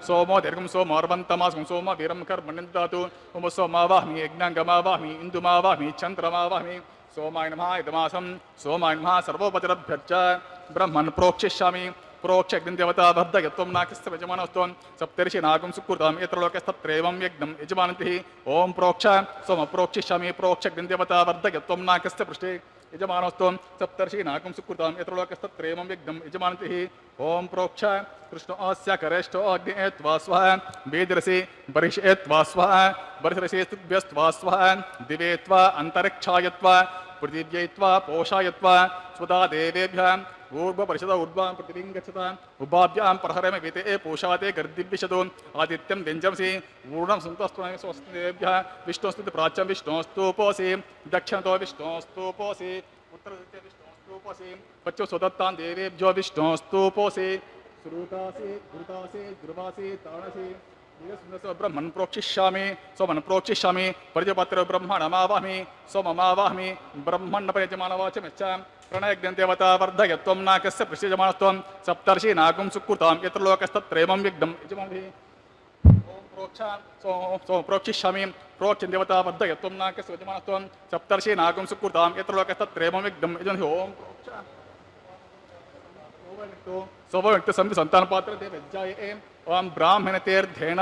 సోమో దీర్ఘం సోమోర్వంతమాసం సోమ వీరం కర్మణ్యం దాతు. ఓం సోమావాహ్మి యజ్ఞాంగమావాహ్మి ఇందుమావాహ్మి చంద్రమావాహ్మి. సోమాయ నమః ఇదమాసం సోమాయ నమః సర్వోపచరభ్యర్చ బ్రహ్మన్ ప్రోక్షిష్యామి. ప్రోక్ష యజ్ఞదేవతా వర్ధయత్వం నాకిస్త యజమానస్త్వం సప్తర్షి నాగం సుకృతం యత్ర లోకస్తత్రేవం యజ్ఞం యజమానంతి. ఓం ప్రోక్ష సోమ ప్రోక్షిష్యామి. ప్రోక్ష యజ్ఞదేవతా వర్ధయత్వం నాకిస్త పృష్ఠే యజమానస్త్వం సప్తర్షి నాగం సుకృతం యత్ర లోకస్తత్రేవం యజ్ఞం యజమానంతి. ఓం ప్రోక్ష కృష్ణోస్య కరేష్టో అగ్నేత్వా స్వః వేదిరసి బరిషేత్వా స్వః బరిషరసేస్తుభ్యస్త్వా స్వః దివేత్వా అంతరిక్షాయత్వా పృథివ్యైత్వా పోషాయత్వా స్వదా దేవేభ్యః ऊर्ध्वपरिषद ऊर्ध्वां पृथिवीं गच्छता उभाभ्यां प्रहरमे विते पूषाते गर्दिभ्यशतो आदित्यं व्यञ्जंसि ऊर्णं स्वस्तिभ्यः विष्णुस्तुति प्राच्यं विष्णोस्तुपोऽसि दक्षिणतो विष्णोस्तुपोऽसि उत्तरदित्ये विष्णोस्तुपोऽसि पश्चिम स्वदत्तां देवेभ्यो विष्णोस्तुपोऽसि श्रुतासि घृतासि ध्रुवासि ताणसि ब्रह्मन् प्रोक्षिष्यामि सोमन् प्रोक्षिष्यामि प्रजपत्र ब्रह्मणमावाहमि सोममावाहमि ब्रह्मण्डपयजमानवाचमिच्छ प्रणयज्ञं देवता वर्धयत्वं नाकस्य प्रसिजमानत्वं सप्तर्षि नागुं सुकृतां यत्र लोकस्तत्रैवं विघ्नं यजमानभिः प्रोक्षिष्यामि प्रोक्षं देवता वर्धयत्वं नाकस्य यजमानत्वं सप्तर्षि नागुं सुकृतां यत्र लोकस्तत्रैवं विघ्नं यजमानभिः ओम प्रोक्ष सौभयुक्त समिति संतान पात्र देवज्जाये ओम ब्राह्मणतेर्धेन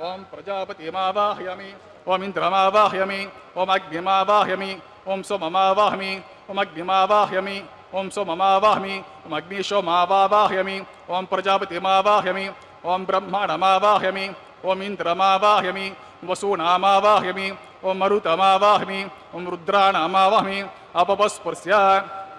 ओम प्रजापतिमावाहयामि ओम इंद्रमावाहयामि ओम अग्निमावाहयामि ओम सोममावाहयामि ओम अग्निमावाहयामि ओम सोममावाहयामि ओम अग्निशोमावाहयामि ओम प्रजापतिमावाहयामि ओम ब्रह्मणमावाहयामि ओम इंद्रमावाहयामि वसूनामावाहयामि ओम मरुतमावाहयामि ओम रुद्राणामावाहयामि अपपस्पृश्य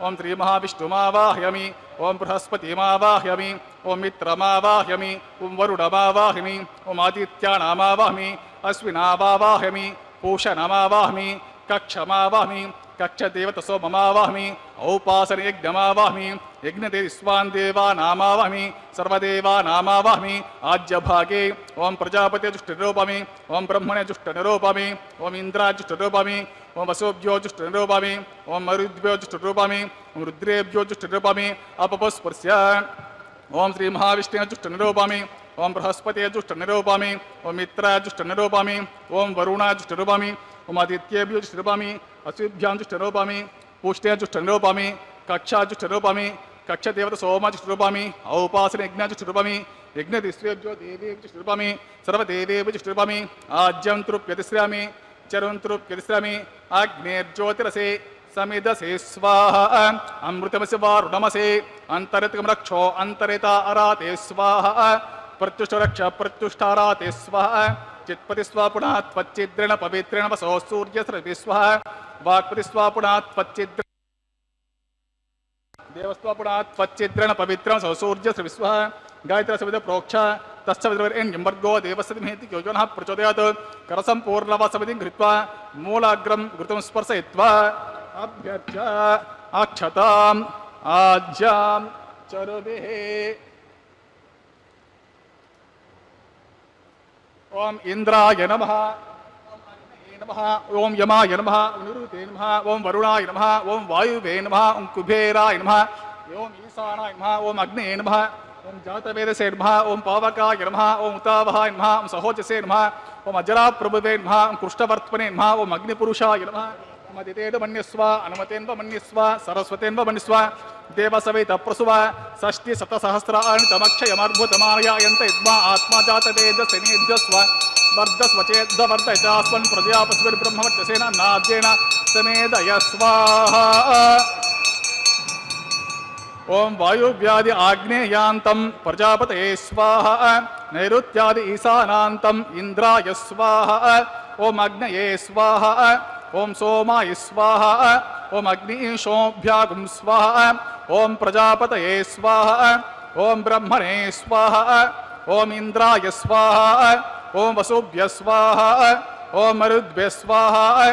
ओम श्री महाविष्णुमावाहयामि ओम बृहस्पतिमावाहयामि ओम मित्रमावाहयामि ओम वरुणमावाहयामि ओम आदित्यानामावाहयामि अश्विनामावाहयामि पूषणमावाहयामि कक्षमावाहयामि कक्षदेवतसोममावाहयामि औपासनयज्ञमावाहयामि यज्ञदेवान् देवानामावाहयामि सर्वदेवानामावाहयामि आज्यभागे ओम प्रजापते जुष्टनिरूपामि ओम ब्रह्मणे जुष्टनिरूपामि ओम इंद्राय जुष्टनिरूपामि ओम वसुभ्यो जुष्टनिरूपामि ओम मरुद्भ्यो जुष्टनिरूपामि ओम रुद्रेभ्यो जुष्टनिरूपामि अपपस्पृश्य ओम श्री महाविष्णुवे जुष्टनिरूपामि ओम बृहस्पते जुष्टनिरूपामि ओम मित्राय जुष्टनिरूपामि ओम वरुणाय जुष्टनिरूपामि ओम आदित्येभ्यो जुष्टनिरूपामि अश्विभ्यां जुष्टनिरूपामि पुष्टे जुष्टनिरूपामि कक्षा जुष्टनिरूपामि कक्षदेवता सोमा जुष्टनिरूपामि औपासने यज्ञ जुष्टनिरूपामि यज्ञदिस्वेभ्यो देवेभ्यो जुष्टनिरूपामि सर्वदेवेभ्यो जुष्टनिरूपामि आज्यं तृप्यतिश्रामि चरुं तृप्यतिश्रामि अग्नेर्ज्योतिरसे समिदसे स्वाहा अमृतमसि वारुणमसे अन्तरितकं रक्षो अन्तरिता अराते स्वाहा प्रत्युष्टरक्ष प्रत्युष्टाराते स्वाहा चित्पति स्वापुणा त्वच्चिद्रेण पवित्रेण वसो सूर्यस्रवि स्वाहा वाक्पति स्वापुणा त्वच्चिद्रेण देवस्वापुणा त्वच्चिद्रेण पवित्रं वसो सूर्यस्रवि स्वाहा गायत्री सविद प्रोक्ष तस्वर्गो देवस्यमेति योजनः प्रचोदयात् करसम्पूर्णवासविधिं कृत्वा मूलाग्रं घृतं स्पर्शयित्वा अभ्यर्च्य अक्षताम् आज्यां चरुभिः ओम इंद्राय नमः ओम यमाय नमः ओम निरुते नमः ओम वरुणाय नमः ओम वायुवे नमः ओम कुबेराय नमः ओम ईशानाय नमः ओम अग्नये नमः ओम जातवेदसे नमः ओम पावकाय नमः ओम उतावहाय नमः ओम सहोजसे नमः ओम अजराप्रभुवे नमः ओम कृष्णवर्त्मने नमः ओम अग्निपुरुषाय नमः ओम अदितेन मन्यस्व अनुमतेन मन्यस्व सरस्वतेन मन्यस्व देवसवेत प्रसुव षष्टि शतसहस्राणि तमक्षयमर्भुतमायायन्त यद्मा आत्मा जातवेदसेनेभ्यस्व वर्धस्वचेद्वर्धयतास्मन् प्रजापस्विर्ब्रह्मवर्चसेन नाद्येन समेदय स्वाहा ओम वायुव्यादि आग्नेयान्तं प्रजापतये स्वाहा नैऋत्यादि ईशानान्तं इंद्राय स्वाहा ओम अग्नये स्वाहा ओम सोमाय स्वाहा ओम अग्निशोभ्यागुं स्वाहा ओम प्रजापतये स्वाहा ओम ब्रह्मणे स्वाहा ओम इंद्राय स्वाहा ओम वसुभ्य स्वाहा ओम मरुद्भ्य स्वाहा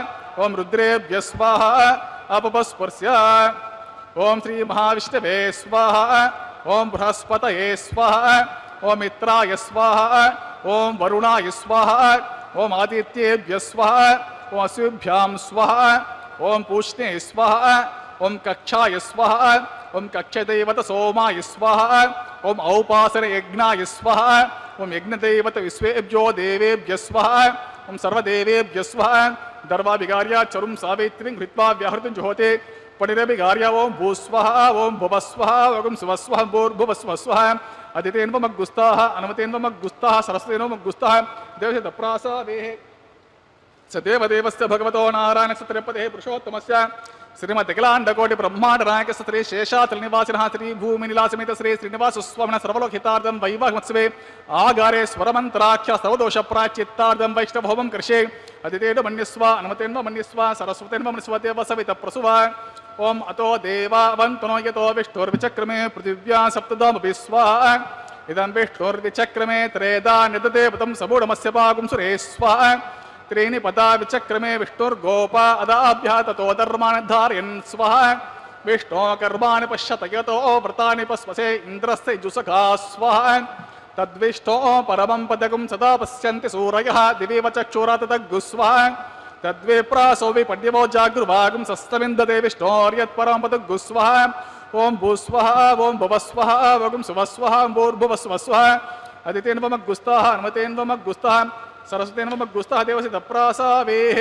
ओम रुद्रेभ्य स्वाहा अपपस्पृश्य ओम श्री महाविष्णवे स्वाहा ओम बृहस्पतये स्वाहा ओम मित्राय स्वाहा ओम वरुणाय स्वाहा ओम आदित्येभ्य स्वाहा ओम अश्विभ्यां स्वाहा ओम पूष्णे स्वाहा ओम कक्षाय स्वाहा ओम कक्षदेवत सोमाय स्वाहा ओम औपासने यज्ञाय स्वाहा ओम यज्ञदेवत विश्वेभ्यो देवेभ्य स्वाहा ओम सर्वदेवेभ्य स्वाहा दर्वाभिगार्या चरुं सावित्रीं कृत्वा व्याहृतं जुहोते पणिरभिगार्या ओम भूस्वाहा ओम भुवस्वाहा ओम सुवस्वाहा भूर्भुवस्वाहा अदितेन मग्गुस्ताः अनुमतेन मग्गुस्ताः सरस्वतेन मग्गुस्ताः देवस्य दप्रासावेः स देवदेवस्य भगवतो नारायणस्य त्रिपदेः पुरुषोत्तमस्य श्रीमद्अखिलाण्डकोटि ब्रह्माण्डनायकस्य श्री शेषाचलनिवासिनः श्री भूमिनिलासमेत श्री श्रीनिवासस्वामिनः सर्वलोकहितार्थं वैवाहमत्सवे आगारे स्वरमन्त्राख्य सर्वदोषप्रायश्चित्तार्थं वैष्णवहोमं कर्षे अदितेन मन्यस्व अनुमतेन मन्यस्व सरस्वतेन मन्यस्व देवसवितः प्रसुव ఓం అతో దేవావంతునో యతో విష్ణుర్విచక్రమే పృథివ్యా సప్తదామపి స్వాహ ఇదం విష్ణుర్విచక్రమే త్రేదా నిదదేవతం సమూఢమస్య పాగుం సురేస్వాహ त्रीणि पदा विचक्रमे विष्णुर्गोपा अदाभ्या ततो धर्माणि धारयन् स्वः विष्णो कर्माणि पश्यत यतो व्रतानि पस्वसे इन्द्रस्य जुषका स्वः तद्विष्णो परमं पदकं सदा पश्यन्ति सूरयः दिवीव चक्षुरा तदग्गुस्वः तद्विप्रासो विपद्यवो जागृभागं सस्तमिन्दते विष्णोर्यत्परं पदग्गुस्वः ओं भूस्वः ओं भुवस्वः वगुं सुवस्वः भूर्भुवस्वस्वः अदितेन्वमग्गुस्तः हनुमतेन्वमग्गुस्तः सरस्वती नमः गुस्तः देवस्य तप्रासावेः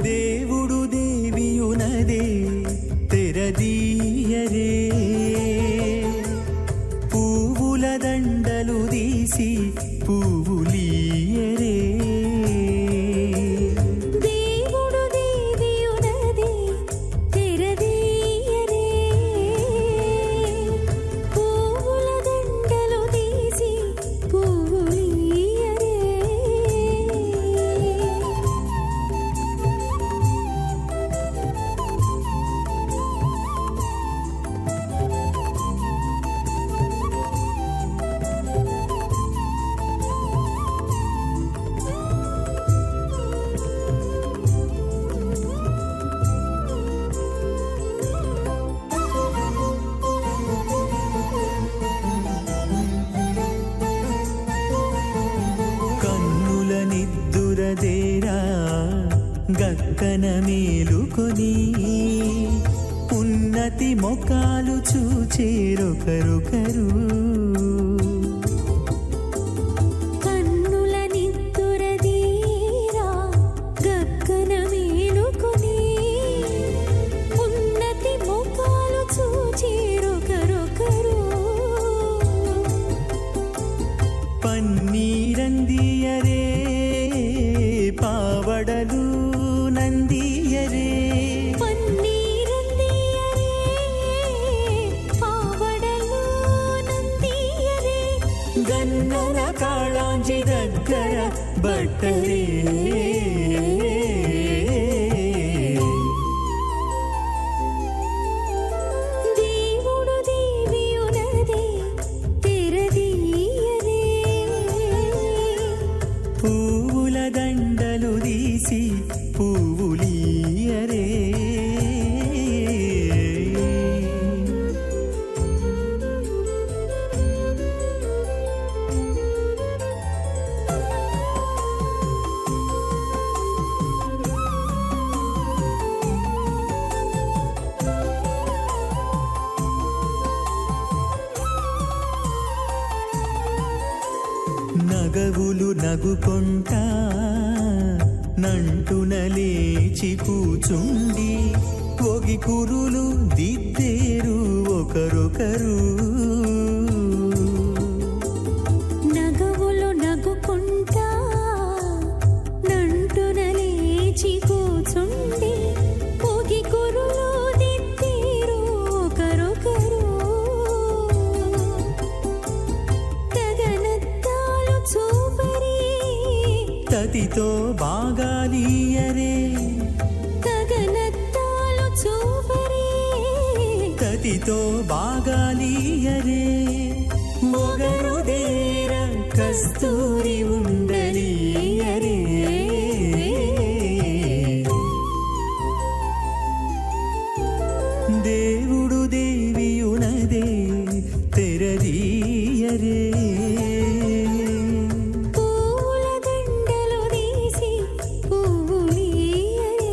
దేవుడు దేవియునదే తెరదీయరే పువ్వుల దండలు తీసి పువ్వులీయరే దేవుడు దేవియునదే తెరదీయరే పువ్వుల దండలు తీసి పువ్వులీయరే కన్నుల నిద్దురదేరా గక్కన మేలుకొని ఉన్నతి మొకాలు చూచేరొకరొకరు కన్నుల నిద్దురదీరా గగ్గన మేలుకొని ఉన్నతి ముఖాలు చూచేరొకరొకరు పన్నీరందియరే పావడలు నందియరే పన్నీరందియరే పావడలు నందియరే గన్నర కాళాంజి దగ్గర బట్టరే దేవుడు దేవియునదే తెరదీయరే పువ్వుల దండలు తీసి పువ్వులీయరే నగవులు నగుకొంటా నంటున లేచి కూచుండి ఒగి కురులు దిద్దేరు ఒకరొకరు నగవులు నగుకుంటా నంటున లేచి కూచుండి పొగి కురులు దిద్దేరు ఒకరొకరు తగనత్తాలు చూపరి తతితో బాగాలీయరే తగనత్తాలు చూపరి తతితో బాగాలీయరే మొగరు దేర కస్తూరి ఉండలీయరే దేవుడు దేవియునదే తెరదీయరే పూల దండలు తీసి పువ్వులీయరే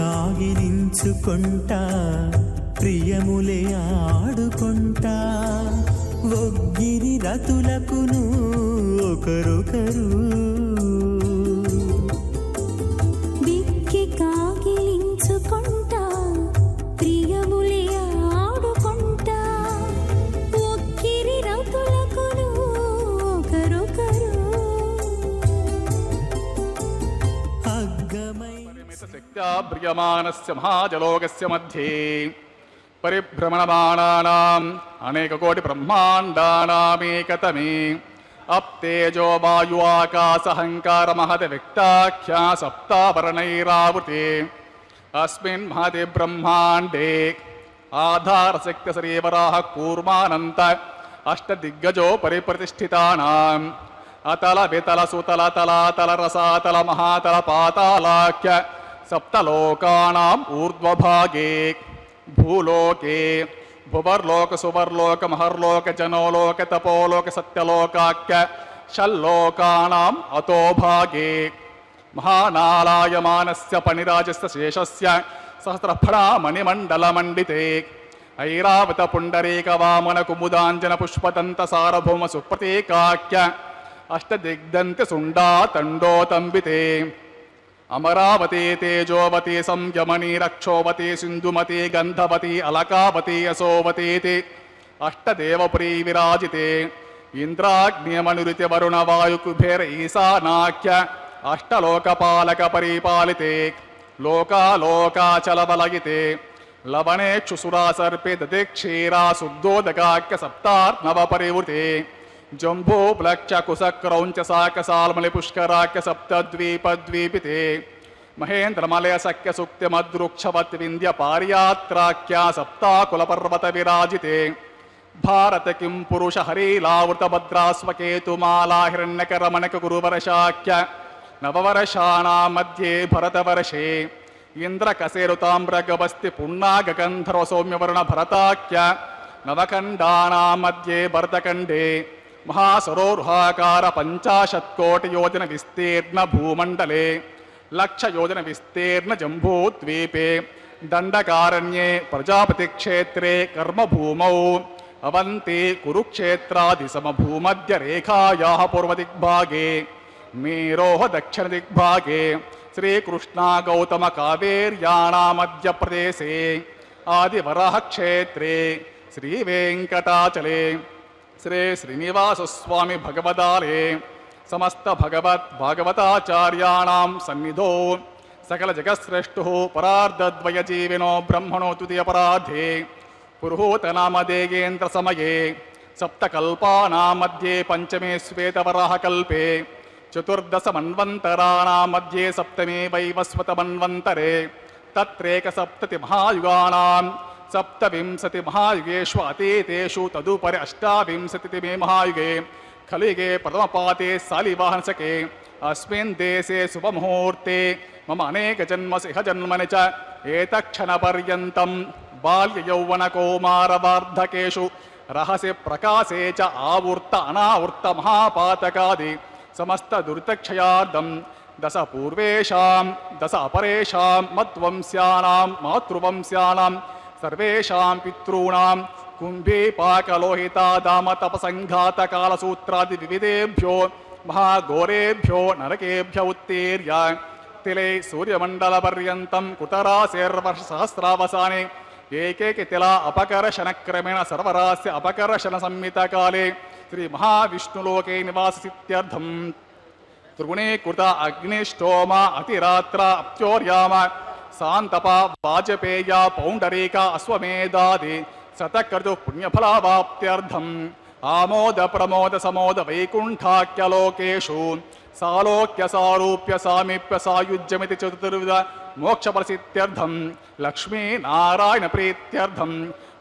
కాగిలించుకుంటా ప్రియములే ఆడుకుంటా ఒగ్గిరి రతులకును ఒకరొకరు బిక్కి కాగిలించుకుంటా ప్రియములే ఆడుకుంటా ఒక్కిరి రతులకును ఒకరొకరు అగ్గమై శక్త్యా ప్రియమానస్య మహాజలోకస్య మధ్యే పరిభ్రమణమాణానాం అనేకకోటి బ్రహ్మాండానామేకతమే అప్తేజో వాయు ఆకాశహంకార మహత వ్యక్తాఖ్యా సప్తాభరణైరావృతే అస్మిన్ మహతి బ్రహ్మాండే ఆధారశక్తి శ్రీవరాహ కూర్మానంత అష్టదిగ్గజో పరిప్రతిష్ఠితానాం అతల వితల సుతల తలాతల రసాతల మహాతల పాతాళాఖ్య సప్తలోకానాం ఊర్ధ్వభాగే భూలోకే భువర్లోక సువర్లోక మహర్లోక జనోలోక తపోలోక సత్యలోకాఖ్య షల్లోకానాం అతోభాగే మహానాలాయమానస్య పణిరాజస్య శేషస్య సహస్రఫణా మణిమండలమండితే ఐరావత పుండరీక వామన కుముదాంజన పుష్పదంత సారభౌమ సుప్రతీకాఖ్య అష్టదిగ్దంతి సుండా తండోతంబితే అమరావతి తేజోవతి సంయమని రక్షోవతి సింధుమతి గంధవతి అలకావతి యశోవతీతి అష్టదేవపురీ విరాజితే ఇంద్రాగ్నియమనురితి వరుణ వాయు కుబేర ఈశానాఖ్య అష్టలోకపాలక పరిపాలితే లోకాలోకాచలవలయితే లవణేక్షుసురా సర్పే దతే క్షీరా శుద్ధోదకాఖ్య సప్తార్ణవ పరివృతే జంబో ప్లక్ష కుశక్రౌంచ సాకసాల్మలి పుష్కరాఖ్య సప్తద్వీపద్వీపితే మహేంద్రమలయ సఖ్య సుక్తి మద్రుక్షవత్ వింధ్య పార్యాత్రాఖ్య సప్తాకులపర్వత విరాజితే భారత కిం పురుష హరీలావృత భద్రాస్వకేతుమాలా హిరణ్యకరమణక గురువర్షాఖ్య నవవర్షాణాం మధ్యే భరతవర్షే ఇంద్రకసేరుతామ్రగవస్తి పున్నాగంధర్వ సౌమ్యవర్ణ భరతాఖ్య నవఖండానాం మధ్యే భరతఖండే మహాసరోరుహాకార 50 కోటి యోజన విస్తీర్ణ భూమండలే 1,00,000 యోజన విస్తీర్ణ జంబూద్వీపే దండకారణ్యే ప్రజాపతి క్షేత్రే కర్మభూమౌ అవంతి కురుక్షేత్రాది సమభూమధ్య రేఖాయాః పూర్వదిగ్భాగే మేరోః దక్షిణదిగ్భాగే శ్రీకృష్ణా గౌతమ కావేర్యాణా మధ్యప్రదేశే ఆదివరాహ క్షేత్రే శ్రీవేంకటాచలే శ్రీ శ్రీనివాసస్వామి భగవదాలే సమస్త భాగవతాచార్యాణాం సన్నిధో సకల జగశ్రేష్ఠుః పరార్ధద్వయ జీవినో బ్రహ్మణో తుదియపరాధే పురుహూతనామదేగేంద్ర సమయే సప్తకల్పానాం మధ్యే పంచమే శ్వేతవరాహకల్పే 14 మన్వంతరాణాం మధ్యే సప్తమే వైవస్వతమన్వంతరే తత్రేకసప్తతి మహాయుగానాం 27 మహాయుగేషు అతీతేషు తదుపరి 28 మే మహాయుగే కలియుగే ప్రథమపాతే శాలివాహనసకే అస్మిన్ దేశే శుభముహూర్తే మమ అనేక జన్మసి ఇహ జన్మని చ ఏతక్షణపర్యంతం బాల్యయౌవనకౌమారవార్ధకేషు రహసి ప్రకాశే చ ఆవృత్త అనావృత్త మహాపాతకాది సమస్త దురితక్షయార్థం 10 పూర్వేషాం 10 అపరేషాం మద్వంశ్యానాం మాతృవంశ్యానాం సర్వేషాం పితॄణాం కుంభే పాకలోహితా దామ తపసంఘాత కాలసూత్రాది వివిధేభ్యో మహాఘోరేభ్యో నరకేభ్య ఉత్తీర్య తిలై సూర్యమండల పర్యంతం కుతరాశేర్వర్ష సహస్రావసానే ఏకేకి తిలా అపకర్షణ క్రమేణ సర్వరాస్య అపకర్షణ సంహితకాలే శ్రీ మహావిష్ణులోకే నివాసిత్యర్థం త్రిగుణీకృత అగ్నిష్టోమ అతిరాత్ర అప్చోర్యామ శాంతప వాజపేయ పౌండరీక అశ్వమేధాది శతకృతు పుణ్యఫలావాప్త్యర్థం ఆమోద ప్రమోద సమోద వైకుంఠాఖ్యలోకేషు సాలోక్య సారూప్య సామీప్య సాయుజ్యమితి చతుర్విధ మోక్షప్రసిద్ధ్యర్థం లక్ష్మీ నారాయణ ప్రీత్యర్థం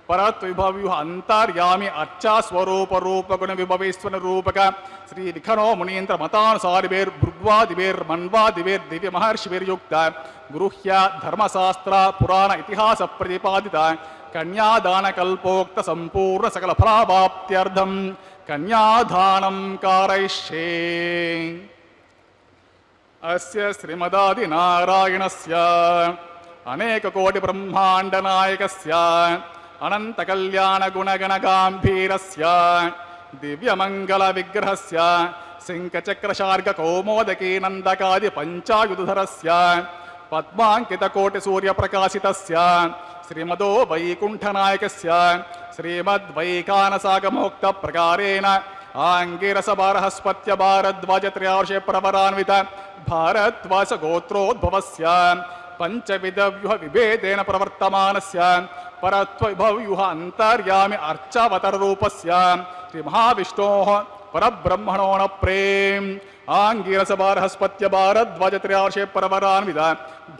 పరత్విభవ్యు అంతర్యామి అర్చా స్వరూప రూపగుణ విభవేశ్వర రూపక శ్రీ విఖనో మునీంద్ర మతానుసారివేర్ భృగ్వాదివేర్ మన్వాదివేర్ దివ్య మహర్షివేర్యుక్త గృహ్య ధర్మశాస్త్ర పురాణ ఇతిహాస ప్రతిపాదిత కన్యాదాన కల్పోక్త సంపూర్ణ సకల ఫలావాప్త్యర్థం కన్యాదానం కారయిష్యే. అస్య శ్రీమదాది నారాయణస్య అనేక కోటి బ్రహ్మాండ నాయకస్య అనంత కళ్యాణ గుణగణ గాంభీరస్య దివ్యమంగళ విగ్రహస్య శంఖచక్రశార్గ కౌమోదకీ నందకాది పంచాయుధరస్య పద్మాంకిత కోటి సూర్య ప్రకాశితస్య శ్రీమదో వైకుంఠనాయకస్య శ్రీమద్వైకానసాగమోక్త ప్రకారేణ ఆంగిరస బారహస్పత్య భారద్వాజ త్రయార్షే ప్రవరాన్విత భారద్వాజ గోత్రోద్భవస్య పంచవిధ వ్యూహ విభేదేన ప్రవర్తమానస్య పరత్వవిభవ్యూహ అంతర్యామి అర్చావతర రూపస్య శ్రీ మహావిష్ణోః పరబ్రహ్మణోణ ప్రేమ్ ఆంగిరస బారహస్పత్య భారద్వాజ త్రయార్షే ప్రవరాన్విత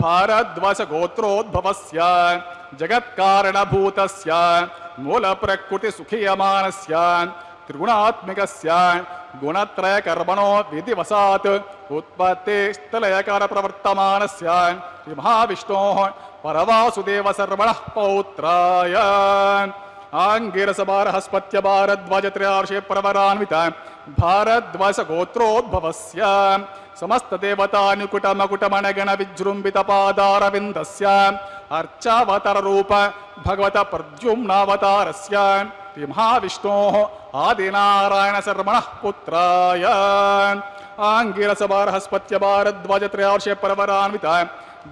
భారద్వాజ గోత్రోద్భవస్య జగత్కారణభూతస్య మూల ప్రకృతి సుఖీయమానస్య త్రిగుణాత్మికస్య గుణత్రయ కర్మణో విధివసాత్ ఉత్పత్తి స్థలయకార ప్రవర్తమానస్య శ్రీ మహావిష్ణోః పరవాసుదేవ సర్వణః పౌత్రాయ ఆంగిరస బారహస్పత్య భారద్వాజ త్రయార్షే ప్రవరాన్విత భారద్వాజ గోత్రోద్భవస్య సమస్త దేవతానుకుట మకుటమణగణ విజృంభిత పాదారవిందస్య అర్చావతార రూప భగవత ప్రద్యుమ్నావతారస్య శ్రీ మహావిష్ణోః ఆదినారాయణ శర్మణః పుత్రాయ ఆంగిరస బారహస్పత్య భారద్వాజ త్రయార్షే ప్రవరాన్విత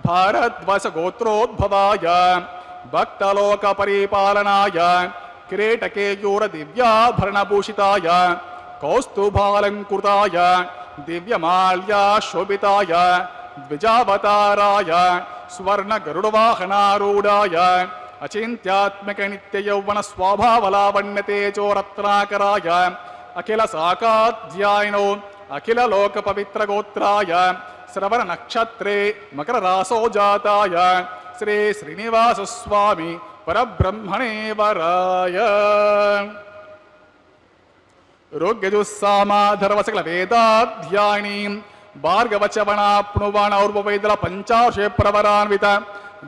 భారద్వాజ గోత్రోద్భవాయ భక్తలోక పరిపాలనాయ కిరీటకేయూర దివ్యాభరణభూషితాయ కౌస్తుభాలంకృతాయ దివ్యమాల్యా శోభితాయ ద్విజావతారాయ స్వర్ణ గరుడవాహనారూఢాయ అచింత్యాత్మక నిత్య యౌవన స్వభావలావణ్య తేజోరత్నాకరాయ అఖిల శాకాధ్యాయనో అఖిల లోక పవిత్ర గోత్రాయ శ్రవణ నక్షత్రే మకర రాసో జాతాయ శ్రీ శ్రీనివాస స్వామి పరబ్రహ్మణే వరాయ రోగ్యజుస్సామాధర్వసకల వేదాధ్యాయిని భార్గవచవణాప్నువాణౌర్వైదల పంచాశే ప్రవరాన్విత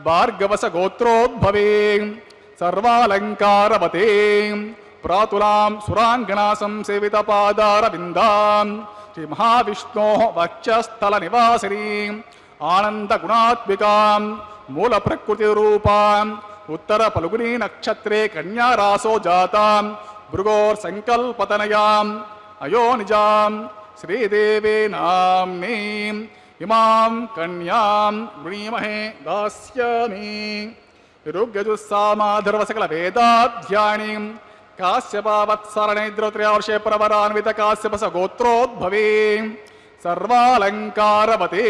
భార్గవస గోత్రోద్భవే సర్వాలంకారవతే ప్రాతులాం సురాంగణా సంసేవిత పాదారవిందాం శ్రీ మహావిష్ణోః వక్షస్థల నివాసిని ఆనంద గుణాత్మికాం మూల ప్రకృతి రూపాం ఉత్తర పలుగుని నక్షత్రే కన్యారాసో జాతాం భృగోర్ సంకల్పతనయాం అయోనిజాం శ్రీదేవే నామ్నీం ఇమాం కన్యాం వృణీమహే దాస్యామి రుగ్యజుస్సామాధర్వసకల వేదాధ్యాయిని కాశ్యపావత్సరణైద్రత్రయార్షే ప్రవరాన్విత కాశ్యపస గోత్రోద్భవే సర్వాలంకారవతే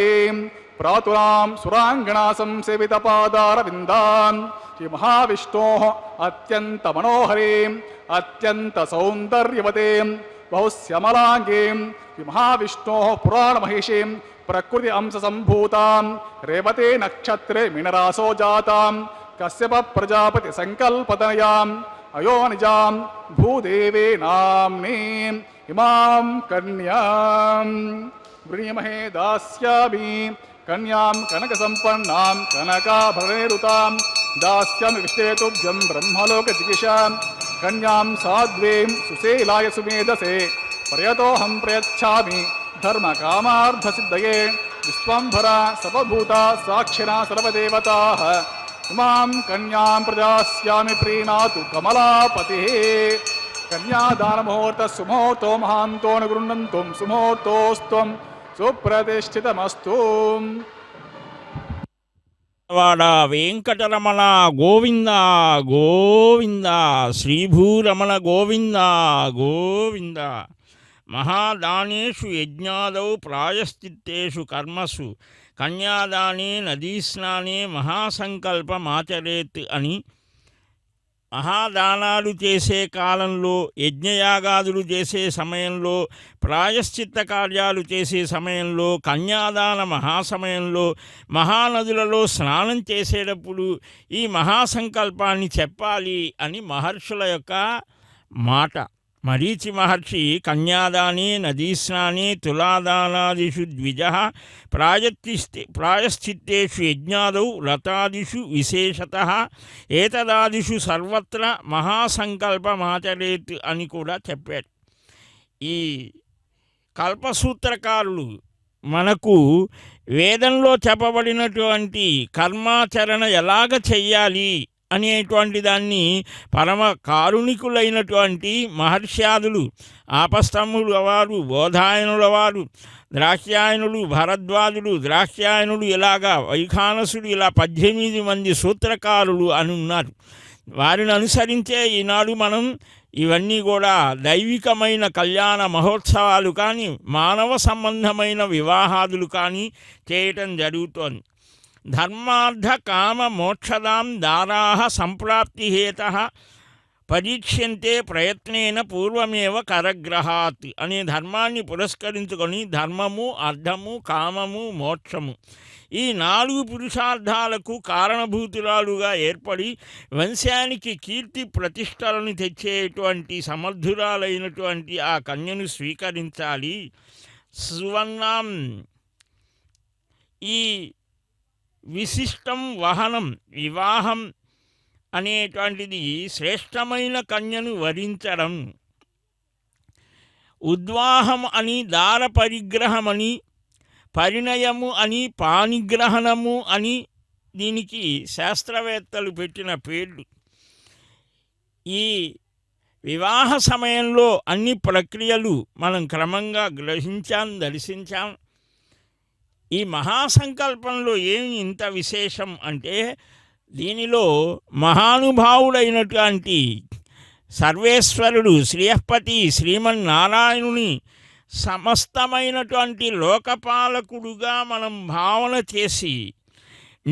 ప్రాతులాం సురాంగణా సంసేవిత పాదారవిందాం శ్రీ మహావిష్ణోః అత్యంత మనోహరీం అత్యంత సౌందర్యవతే బహుశ్యమలాంగీం శ్రీ మహావిష్ణోః పురాణమహిషీం ప్రకృతి అంశ సంభూతాం రేవతే నక్షత్రే మీనరాసో జాతాం కశ్యప ప్రజాపతి సంకల్పతనయాం అయోనిజాం భూదేవే నామ్నీం ఇమాం కన్యాం వృణీమహే దాస్యామి కన్యాం కనక సంపన్నాం కనకాభరణేరుతాం దాస్యామి విష్ణేతుభ్యం బ్రహ్మలోక జిగిషాం కన్యాం సాధ్వీం సుశీలాయ సుమేధసే ప్రయతోహం ప్రయచ్ఛామి ధర్మ కామార్థ సిద్ధయే విశ్వంభర సర్వభూత సాక్షిణా సర్వదేవతాః ఇమాం కన్యాం ప్రదాస్యామి ప్రీణాతు కమలాపతి కన్యాదాన ముహూర్త సుముహూర్తో మహాంతో గృహంతం సుముహూర్తోస్త్వం సుప్రతిష్ఠితమస్తు. వాడ వెంకటరమణ గోవింద గోవింద శ్రీభూరమణ గోవింద గోవింద. మహాదానేషు యజ్ఞాదౌ ప్రాయశ్చిత్తేషు కర్మసు కన్యాదానే నదీస్నానే మహాసంకల్పమాచరేత్ అని మహాదానాలు చేసే కాలంలో, యజ్ఞయాగాదులు చేసే సమయంలో, ప్రాయశ్చిత్త కార్యాలు చేసే సమయంలో, కన్యాదాన మహాసమయంలో, మహానదులలో స్నానం చేసేటప్పుడు ఈ మహాసంకల్పాన్ని చెప్పాలి అని మహర్షుల యొక్క మాట. మరీచి మహర్షి కన్యాదానే నదీస్నానే తులాదానాదిషు ద్విజః ప్రాయశ్చిత్తేషు యజ్ఞాదౌ వ్రతాదిషు విశేషతః ఏతదాదిషు సర్వత్ర మహాసంకల్పమాచరేత్ అని కూడా చెప్పారు. ఈ కల్పసూత్రకారులు మనకు వేదంలో చెప్పబడినటువంటి కర్మాచరణ ఎలాగ చెయ్యాలి అనేటువంటి దాన్ని పరమ కారుణికులైనటువంటి మహర్ష్యాదులు ఆపస్తంభుల వారు, బోధాయనుల వారు, ద్రాక్షాయనులు, భరద్వాజులు, ద్రాక్షాయనులు, ఇలాగా వైఖానసుడు, ఇలా 18 మంది సూత్రకారులు అని ఉన్నారు. వారిని అనుసరించే ఈనాడు మనం ఇవన్నీ కూడా దైవికమైన కళ్యాణ మహోత్సవాలు కానీ మానవ సంబంధమైన వివాహాదులు కానీ చేయటం జరుగుతోంది. ధర్మార్థ కామ మోక్షదాం దారాహ సంప్రాప్తిహేతః పరీక్ష్యంతే ప్రయత్నేన పూర్వమేవ కరగ్రహాత్ అనే ధర్మాన్ని పురస్కరించుకొని ధర్మము, అర్థము, కామము, మోక్షము ఈ 4 పురుషార్థాలకు కారణభూతురాలుగా ఏర్పడి వంశానికి కీర్తి ప్రతిష్టలను తెచ్చేటువంటి సమర్థురాలైనటువంటి ఆ కన్యను స్వీకరించాలి. సువర్ణం ఈ విశిష్టం వహనం వివాహం అనేటువంటిది శ్రేష్టమైన కన్యను వరించడం. ఉద్వాహం అని, దార పరిగ్రహమని, పరిణయము అని, పాణిగ్రహణము అని దీనికి శాస్త్రవేత్తలు పెట్టిన పేర్లు. ఈ వివాహ సమయంలో అన్ని ప్రక్రియలు మనం క్రమంగా గ్రహించాం, దర్శించాం. ఈ మహాసంకల్పంలో ఏమి ఇంత విశేషం అంటే దీనిలో మహానుభావుడైనటువంటి సర్వేశ్వరుడు శ్రీయపతి శ్రీమన్నారాయణుని సమస్తమైనటువంటి లోకపాలకుడుగా మనం భావన చేసి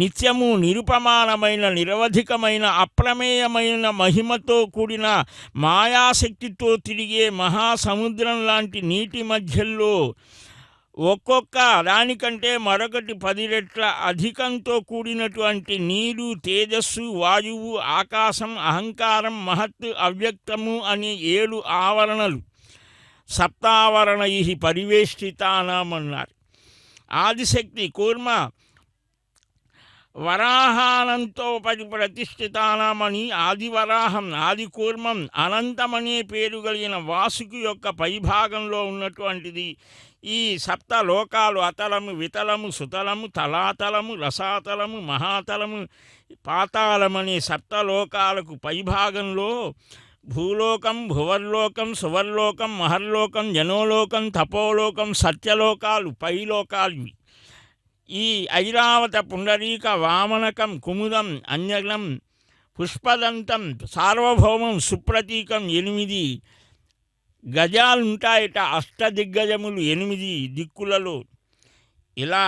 నిత్యము నిరుపమానమైన నిరవధికమైన అప్రమేయమైన మహిమతో కూడిన మాయాశక్తితో తిరిగే మహాసముద్రం లాంటి నీటి మధ్యలో ఒక్కొక్క దానికంటే మరొకటి 10 రెట్ల అధికంతో కూడినటువంటి నీరు, తేజస్సు, వాయువు, ఆకాశం, అహంకారం, మహత్, అవ్యక్తము అనే 7 ఆవరణలు సప్తావరణై పరివేష్టితానామన్నారు. ఆదిశక్తి కూర్మ వరాహానంతో ప్రతిష్ఠితానామని ఆదివరాహం, ఆదికూర్మం, అనంతమనే పేరు కలిగిన వాసుకి యొక్క పైభాగంలో ఉన్నటువంటిది ఈ 7 లోకాలు. అతలము, వితలము, సుతలము, తలాతలము, రసాతలము, మహాతలము, పాతాళమనే 7 లోకాలకు పైభాగంలో భూలోకం, భువర్లోకం, సువర్లోకం, మహర్లోకం, జనోలోకం, తపోలోకం, సత్యలోకాలు పైలోకాలు. ఈ ఐరావత, పుండరీక, వామనకం, కుముదం, అంజనం, పుష్పదంతం, సార్వభౌమం, సుప్రతీకం 8 గజాలుంటాయట. అష్టదిగ్గజములు 8 దిక్కులలో. ఇలా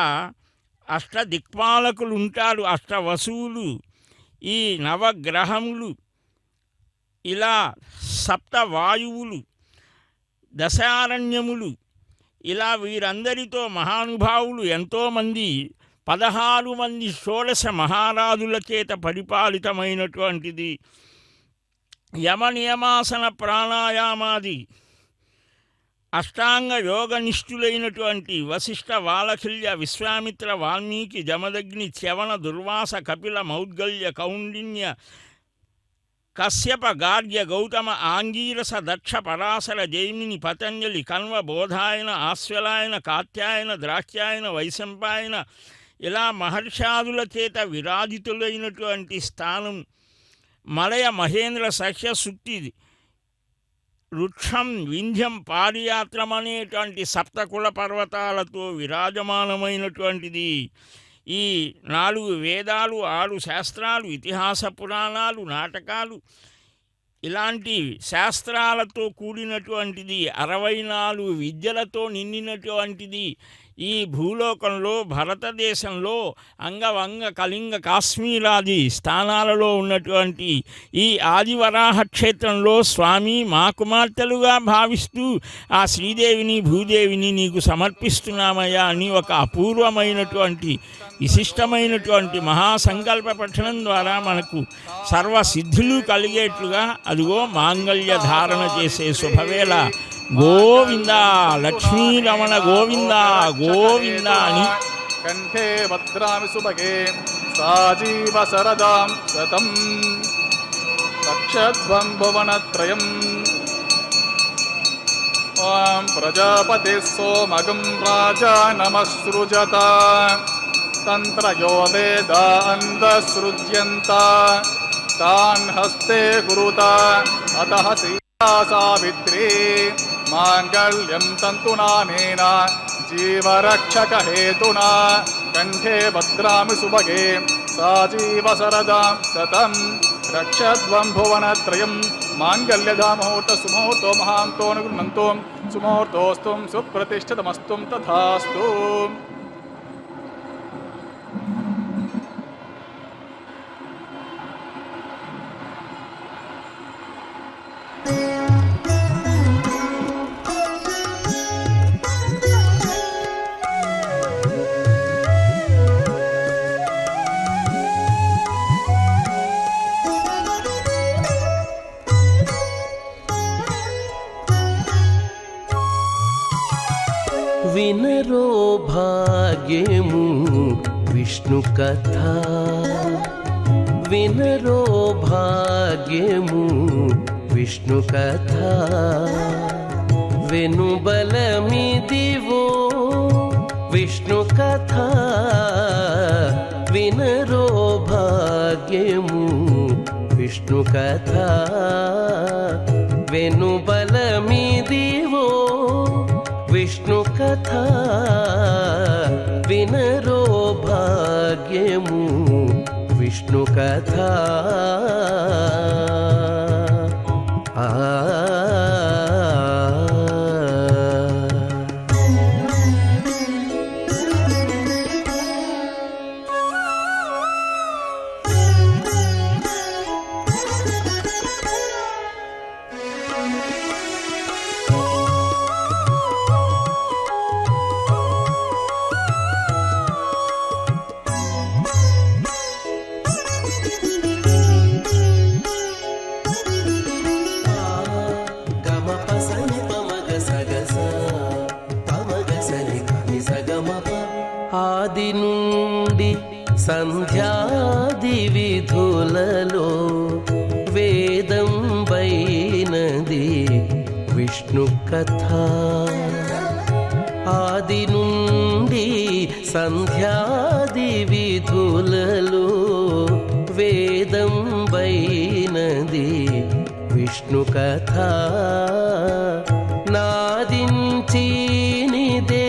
అష్టదిక్పాలకులు ఉంటారు, అష్టవసువులు, ఈ నవగ్రహములు, ఇలా 7 వాయువులు, దశారణ్యములు, ఇలా వీరందరితో మహానుభావులు ఎంతోమంది 16 మంది షోడశ మహారాజుల చేత పరిపాలితమైనటువంటిది. యమ నియమాసన ప్రాణాయామాది అష్టాంగ యోగనిష్ఠులైనటువంటి వశిష్ఠ, వాలఖిల్య, విశ్వామిత్ర, వాల్మీకి, జమదగ్ని, చ్యవన, దుర్వాస, కపిల, మౌద్గల్య, కౌండిన్య, కశ్యప, గార్గ్య, గౌతమ, ఆంగీరస, దక్ష, పరాశర, జైమిని, పతంజలి, కన్వ, బోధాయన, ఆశ్వలాయన, కాత్యాయన, ద్రాక్షాయన, వైశంపాయన ఇలా మహర్షాదుల చేత విరాజితులైనటువంటి స్థానం. మలయ, మహేంద్ర, సఖ్య, సుక్తి, వృక్షం, వింధ్యం, పారియాత్రం అనేటువంటి 7 కుల పర్వతాలతో విరాజమానమైనటువంటిది. ఈ 4 వేదాలు, 6 శాస్త్రాలు, ఇతిహాస పురాణాలు, నాటకాలు, ఇలాంటి శాస్త్రాలతో కూడినటువంటిది. 64 విద్యలతో నిండినటువంటిది. ఈ భూలోకంలో భారతదేశంలో అంగవంగ, కళింగ, కాశ్మీరాది స్థానాలలో ఉన్నటువంటి ఈ ఆదివరాహ క్షేత్రంలో స్వామి మా కుమార్తెలుగా భావిస్తూ ఆ శ్రీదేవిని, భూదేవిని నీకు సమర్పిస్తున్నామయ్యా అని ఒక అపూర్వమైనటువంటి విశిష్టమైనటువంటి మహాసంకల్ప పఠనం ద్వారా మనకు సర్వసిద్ధులు కలిగేట్లుగా అదిగో మాంగళ్య ధారణ చేసే శుభవేళ. గోవింద లక్ష్మీరమణ గోవింద గోవింద అని కంఠే భద్రామి సుభగే సాజీవ శరదాం శతం రక్షధ్వం భువనత్రయం. ॐ प्रजापतिः सोमगं राजानमसृजत तन्त्रयो वेदान्तसृज्यन्त तान् हस्ते कुरुत अतः सीता सावित्री माङ्गल्यं तन्तुनानेन जीवरक्षकहेतुना कण्ठे भद्रामि सुभगे साजीवसरदां शतं रक्षध्वं भुवनत्रयं माङ्गल्यधामुहूर्तसुमुहूर्तो महान्तो अनुगृह्णन्तो सुमुहूर्तोऽस्तुं सुप्रतिष्ठितमस्तुं तथास्तु। వినరో భాగ్యము విష్ణు కథ వినరో భాగ్యము విష్ణు కథ వెనుబలమిదివో విష్ణు కథ వినరో భాగ్యము విష్ణు కథ వెనుబలమిదివో విష్ణు కథ వినరో భాగ్యము విష్ణు కథ ఆది నుండి సంధ్యాది విధులలో వేదం వైనది విష్ణు కథ ఆది నుండి సంధ్యాది విధులలో వేదం వైనది విష్ణు కథ నాదించినిదే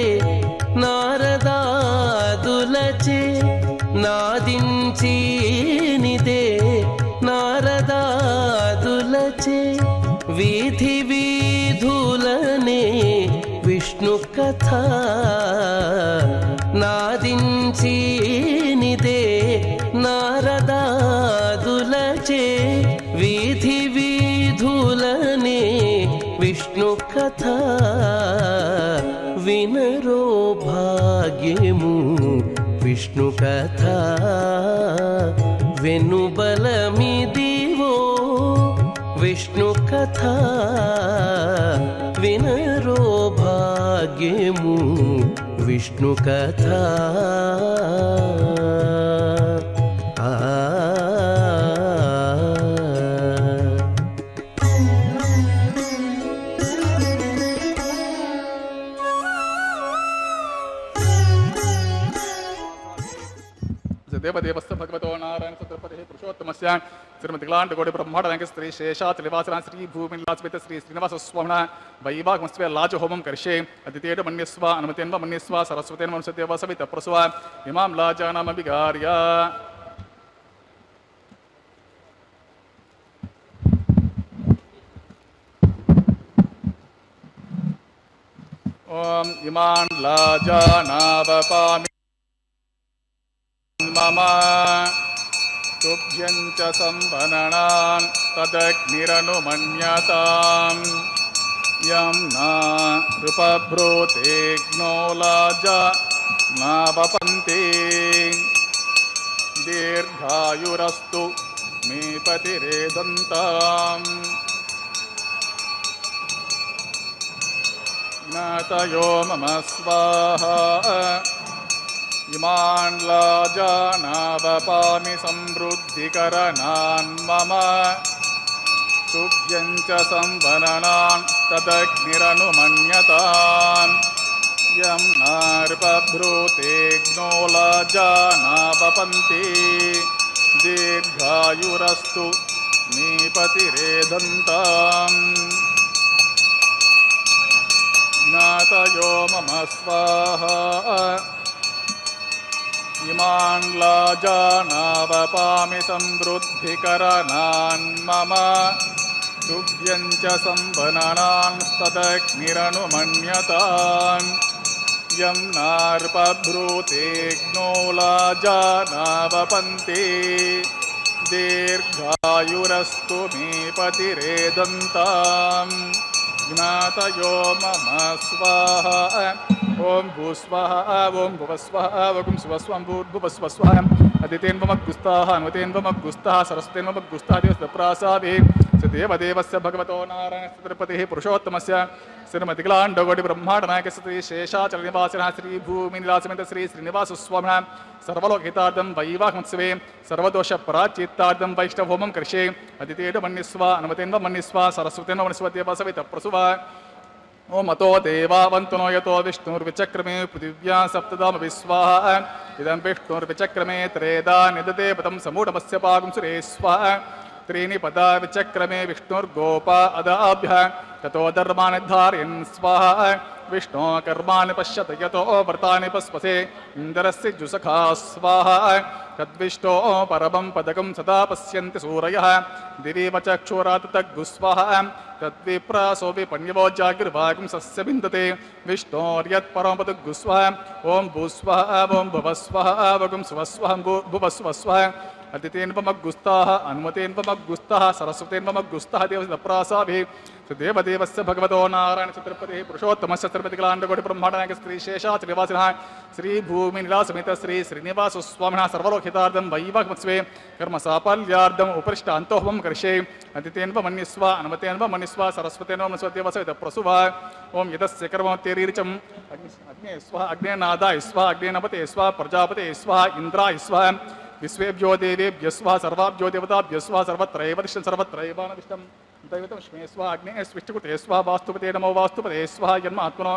నారదాదులచే నాదించినిదే నారదాదులచే వీధి వీధులనే విష్ణు కథ నాదించినిదే నారదాదులచే వీధి వీధులనే విష్ణు కథ వినరో భాగ్యము విష్ణు కథ వెనుబలమిదివో విష్ణు కథ వినరో భాగ్యము విష్ణు కథ देवदेवस्य भगवतो नारायण सत्रपतिः पुरुषोत्तमस्य श्रीमतिलाण्डकोटि ब्रह्माण्ड स्त्री शेषाचलिवासना श्री भूमिलास्मित श्री श्रीनिवासस्वामिनः वैवाहमस्वे लाजहोमं करिष्ये अदितेन मन्यस्व अनुमतेन्व मन्यस्व सरस्वतेन मनुष्यदेव सवितः प्रसव इमां लाजानामभिगार्य ॐ इमान् लाजानावपामि मम तुभ्यं च संवननान् तदग्निरनुमन्यताम् यं न उपभ्रूतेऽग्नो लाजा नावपन्ति दीर्घायुरस्तु मे पतिरेदन्ताम् ज्ञातयो मम स्वाहा इमान् लाजानावपामि समृद्धिकरणान् मम तुभ्यं च संवननान् तदग्निरनुमन्यताम् यं नार्पभ्रूतेऽग्नोलजानावपन्ति दीर्घायुरस्तु नीपतिरेधन्ताम् ज्ञातयो मम स्वाहा इमान् लाजानावपामि समृद्धिकरणान् मम तुभ्यं च संवननान् तदग्निरनुमन्यताम् यं नार्पभ्रूतेऽग्नोलजानावपन्ति दीर्घायुरस्तु मे पतिरेदन्ताम् ज्ञातयो मम स्वाहा ओम भूस्वाहा ओम भुवस्वाहा वगुं सुवस्वं भूर्भुवस्वस्वाहा अदितेन्वमग्गुस्ताः अनुतेन्वमग्गुस्ताः सरस्वतेन्वमग्गुस्ताः देवस्तप्रासादे देवदेवस्य भगवतो नारायणस्य तिरुपतिः पुरुषोत्तमस्य श्रीमतिकलाण्डकोटिब्रह्माण्डनायकस्य श्री शेषाचलनिवासिनः श्रीभूमिनिलासमेत श्री श्रीनिवासस्वामिनः सर्वलोकहितार्थं वैवाहमोत्सवे सर्वदोषपराचित्तार्थं वैष्णवहोमं करिष्ये अदितेन्वमन्यस्व अनुमतेन्वमन्यस्व सरस्वतेन्वमन्यस्व देवसवितप्रसुव ओम अतो देवावन्तनो यतो विष्णुर्विचक्रमे पृथिव्यां सप्तधाम स्वाहा इदं विष्णुर्विचक्रमे त्रेधा निदते पदं समूढमस्य पागुं सुरेश्वः त्रीणि पदा विचक्रमे विष्णुर्गोपा अदाभ्यः ततो धर्मान् धारयन् स्वाहा विष्णो कर्माणि पश्यत यतो व्रतानि पस्पसे इन्द्रस्य जुसखा स्वाहा तद्विष्टो परमं पदकं सदा पश्यन्ति सूरयः दिवीव चक्षुरात् तद्गुस्वाहा तद्विप्रासोऽपि पण्यवो जागृभागं सस्य विन्दते विष्णोर्यत्परं पदगुस्वाहा ॐ भूस्वाहा ॐ भुवस्वाहा वगुं सुवस्वः भुवस्वस्वः अदितेन्वमग्गुस्ताः अनुमतेन्वमग्गुस्ताः सरस्वतेन्वमग्गुस्ताः देवसप्रासाभिः देवदेवस्य भगवतो नारायणस्य तिरुपतिः पुरुषोत्तमस्य श्रीमतिकलाण्डकोटिब्रह्माण्डनायकस्य श्रीशेषाचलनिवासिनः श्रीभूमिनिलासमेत श्री श्रीनिवासस्वामिनः सर्वलोकहितार्थं वैवाहमोत्सवे कर्मसाफल्यार्थम् उपरिष्टान्तोहोमं करिष्ये अदितेन्वमन्यस्व अनुमतेन्वमन्यस्व सरस्वतेन्वमन्यस्व देवसवितप्रसुव ओम यतस्य कर्मोत्तेरीर्चं अग्ने स्वाहा अग्नेनादाय स्वाहा अग्नेनपते स्वाहा प्रजापते स्वाहा इन्द्राय स्वाहा विश्वेभ्यो देवेभ्यः स्वाहा सर्वाभ्यो देवताभ्यः स्वाहा सर्वत्रैव तिष्ठन् सर्वत्रैवानविष्टं दैवतं श्मे स्वाहा अग्ने स्विष्टकुटे स्वाहा वास्तुपते नमो वास्तुपते स्वाहा जन्मात्मनो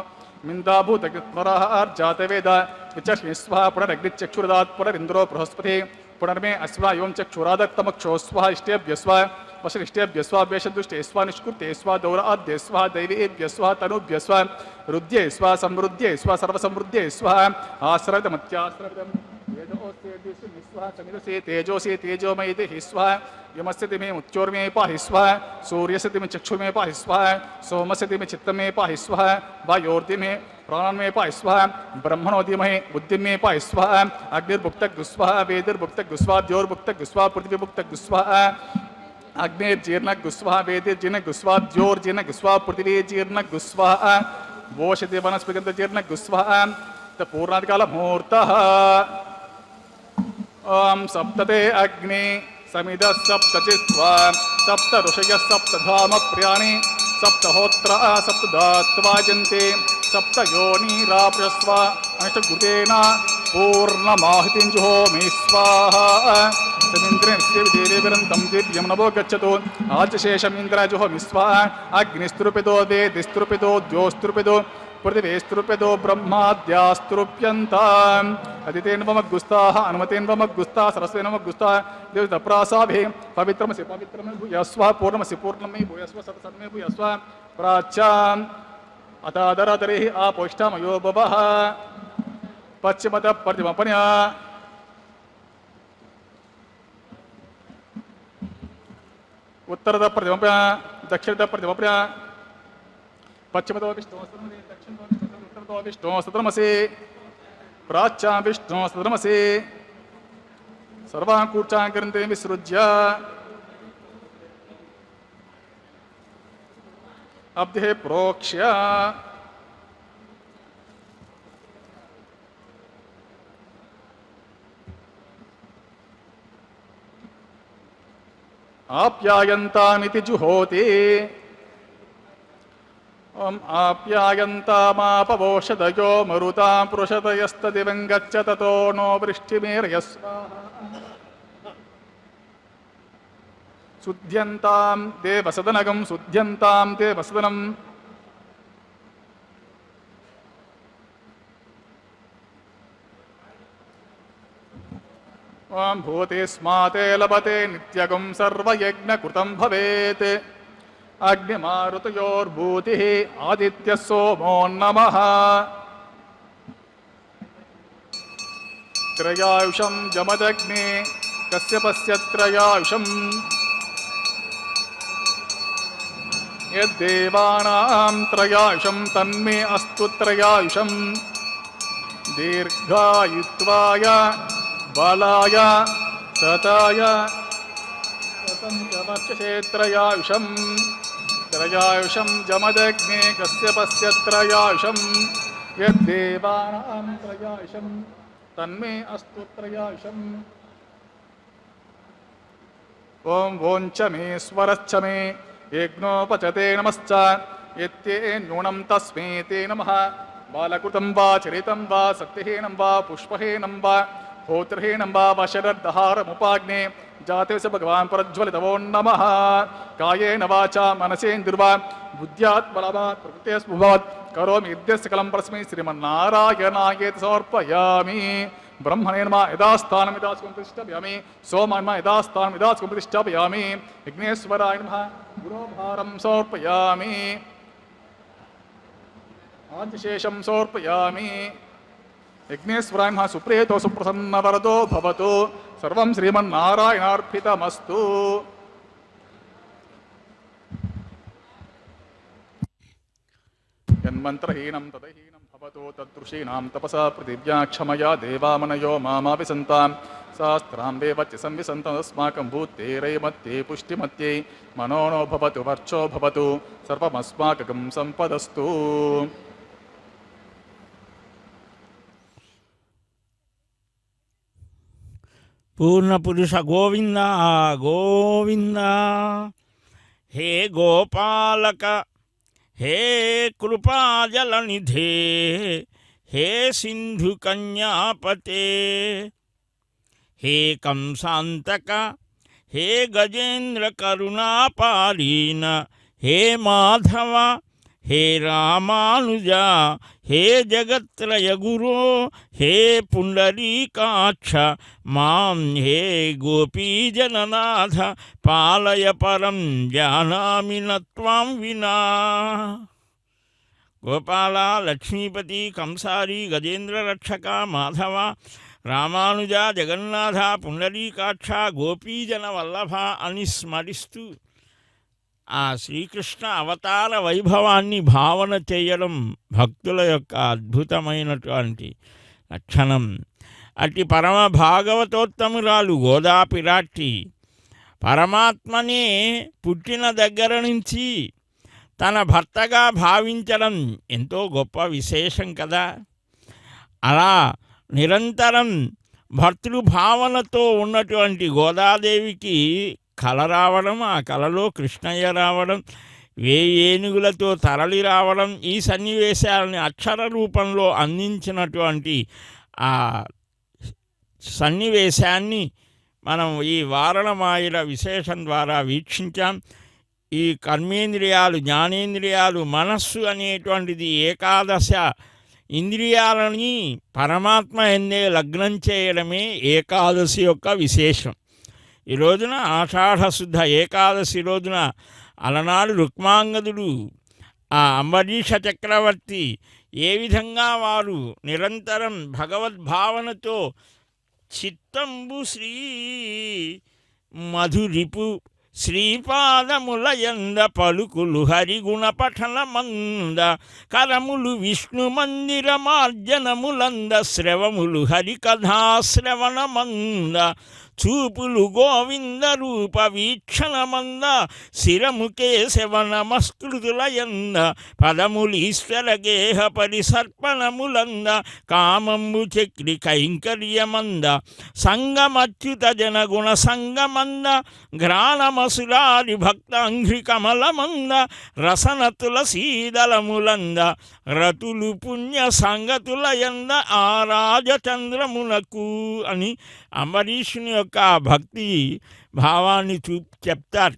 मिन्दाभूतग्नरार्जातवेद विचक्ष्मे स्वाहा पुनरग्निचक्षुरदात् पुनरिन्द्रो बृहस्पति पुनर्मे अस्वा एवं चक्षुरादत्तमक्षो स्वाहा इष्टेभ्यः स्वाहा वशनिष्ठेभ्यः स्वाहा वेषदुष्टे स्वाहा निष्कृते स्वाहा दौराद्ये स्वाहा दैवेभ्यः स्वाहा तनुभ्यः स्वाहा रुद्ये स्वाहा समृद्ध्ये स्वाहा सर्वसमृद्ध्ये स्वाहा आश्रवितमत्याश्रवितम् समिदसे तेजोसे तेजोमयते हि स्वाहा यमस्य तिमे मुच्योर्मे पाहि स्वाहा सूर्यस्य तिमे चक्षुर्मे पाहि स्वाहा सोमस्य तिमे चित्तमे पाहि स्वाहा वायोर्दिमे प्राणन्मे पाहि स्वाहा ब्रह्मणो धीमहि बुद्धिमे पाहि स्वाहा अग्निर्भुक्तगुस्वाहा वेदिर्भुक्तगुस्वाहा द्योर्भुक्तगुस्वाहा पृथिवीभुक्तगुस्वाहा अग्निर्जीर्णगुस्वाहा वेदिर्जीर्णगुस्वाहा द्योर्जीर्णगुस्वाहा पृथिवीजीर्णगुस्वाहा वोषति वनस्पतिजीर्णगुस्वाहा पूर्णादिकालमुहूर्तः ओम सप्तते अग्नि समिद सप्तचित्वा सप्त ऋषयः सप्तधाम प्रियाणि सप्तहोत्र सप्तधात्वाजन्ते सप्त योनिराप्रस्व अष्टगुतेन पूर्णमाहुतिं जुहोमि स्वाहा समिन्द्रस्य देवीवरन्तं दिव्यं नभो गच्छतु आजशेषमिन्द्र जुहोमि स्वाहा अग्निस्तृपितो वेदिस्तृपितो द्योस्तृपितो पृथिवीस्तृप्यतो ब्रह्माद्यास्तृप्यन्ताम् अदितेन्वमग्गुस्ताः अनुमतेन्वमग्गुस्ताः सरस्वतेन्वमग्गुस्ताः देवतप्रासाभिः पवित्रमसि पवित्रमे भूयस्वः पूर्णमसि पूर्णमे भूयस्वः सतसन्मे भूयस्वः प्राच्याम् अतादरतरिः आपोष्ठामयो भवः पश्चिमतः प्रतिमपन्य उत्तरतः प्रतिमपन्य दक्षिणतः प्रतिमपन्य पश्चिमतो विष्णु दक्षिणतो विष्णु सतमसि प्राच्यां विष्णु सतमसि सर्वान् कूर्चान् ग्रन्थे विसृज्य अब्धे प्रोक्ष्य आप्यायन्तामिति जुहोति ओम आप्यायन्तामापवोषधयो मरुतां पुरुषतयस्तदिवं गच्छ ततो नो वृष्टिमेरय स्वाहा శుద్ధ్యంతాం దేవసదనగం శుద్ధ్యంతాం దేవసదనం ఓం భూతిస్మాతే లభతే నిత్యగం సర్వయజ్ఞకృతం భవేత్ అగ్నిమారుతయోర్భూతిః ఆదిత్యः సోమో నమః త్రయాయుషం జమదగ్నే కశ్యపస్య త్రయాయుషం యద్దేవానాం త్రయాయుషం తన్మే అస్తు త్రయాయుషం దీర్ఘాయుత్వాయ బాలాయ సతాయ వర్చసే త్రయాయుషం త్రయాయుషం జమదగ్నే కశ్యపస్య త్రయాయుషం యద్దేవానాం త్రయాయుషం తన్మే అస్తు త్రయాయుషం ఓం ఓంచ మే స్వరశ్చ మే యజ్ఞోపచతే నమశ్చ యత్తే న్యూనం తస్మే తే నమః బాలకృతం వా చరితం వా సత్యహీనం వా పుష్పహీనం వా होत्रहीनं वा वशरद्दहारमुपाग्ने जातेस्य भगवान् प्रज्वलितवो नमः कायेन वाचा मनसेन्द्रिर्वा बुद्ध्यात्मलाभात् प्रकृतेस्मुभात् करोमि यद्यस्य कलं परस्मै श्रीमन्नारायणायेति समर्पयामि ब्रह्मणे नमः यदास्थानं यदास्कं प्रतिष्ठापयामि सोमाय नमः यदास्थानं यदास्कं प्रतिष्ठापयामि विघ्नेश्वराय नमः गुरोभारं समर्पयामि आदिशेषं समर्पयामि यज्ञेश्वराय नमः सुप्रियतो सुप्रसन्नवरदो भवतु सर्वं श्रीमन्नारायणार्पितमस्तु यन्मन्त्रहीनं तदहीनं भवतो तदृशीनां तपसा पृथिव्या क्षमया देवामनयो मामापि सन्तां शास्त्राम्बे वच्य संविसन्तमस्माकं भूतेरैमत्ये पुष्टिमत्यै मनो नो भवतु वर्चो भवतु सर्वमस्माकं सम्पदस्तु పూర్ణపురుష గోవింద గోవింద హే గోపాలక హే కృపాజలనిధే హే సింధు కన్యాపతే హే కంసాంతక హే గజేంద్ర కరుణాపారీన హే మాధవ హే రామానుజ హే జగత్రయ గురో హే పుండరీకాక్ష మాం హే గోపీజననాథ పాలయ పరం జానామి నత్వాం వినా గోపాల లక్ష్మీపతి కంసారి గజేంద్ర రక్షక మాధవ రామానుజ జగన్నాథ పుండరీకాక్ష గోపీజన వల్లభ అని స్మరిస్తూ ఆ శ్రీకృష్ణ అవతార వైభవాన్ని భావన చేయడం భక్తుల యొక్క అద్భుతమైనటువంటి లక్షణం. అట్టి పరమ భాగవతోత్తమురాలు గోదా పిరాట్టి పరమాత్మనే పుట్టిన దగ్గర నుంచి తన భర్తగా భావించడం ఎంతో గొప్ప విశేషం కదా. అలా నిరంతరం భర్తృభావనతో ఉన్నటువంటి గోదాదేవికి కల రావడం, ఆ కలలో కృష్ణయ్య రావడం, 1000 ఏనుగులతో తరలి రావడం, ఈ సన్నివేశాలని అక్షర రూపంలో అందించినటువంటి ఆ సన్నివేశాన్ని మనం ఈ వారణమాయుల విశేషం ద్వారా వీక్షించాం. ఈ కర్మేంద్రియాలు, జ్ఞానేంద్రియాలు, మనస్సు అనేటువంటిది ఏకాదశ ఇంద్రియాలని పరమాత్మ ఎందే లగ్నం చేయడమే ఏకాదశి యొక్క విశేషం. ఈ రోజున ఆషాఢశుద్ధ ఏకాదశి రోజున అలనాడు రుక్మాంగదుడు ఆ అంబరీష చక్రవర్తి ఏ విధంగా వారు నిరంతరం భగవద్భావనతో చిత్తంబు శ్రీ మధురిపు శ్రీపాదములయంద పలుకులు హరిగుణ పఠనమంద కరములు విష్ణు మందిర మార్జనములంద శ్రవములు హరికథాశ్రవణమంద చూపులు గోవింద రూప వీక్షణమంద శిరము కేశవ నమస్కృతులయంద పదములు ఈశ్వర గేహ పరిసర్పణములంద కామంబు చక్రి కైంకర్యమంద సంగమచ్యుత జనగుణ సంగమంద ఘ్రాణమసులారి భక్తాంఘ్రి కమలమంద రసన తులసీదలములంద రతులు పుణ్య సంగతులయంద ఆరాజచంద్రమునకు అని అంబరీషుని యొక్క భక్తి భావాన్ని చెప్తారు.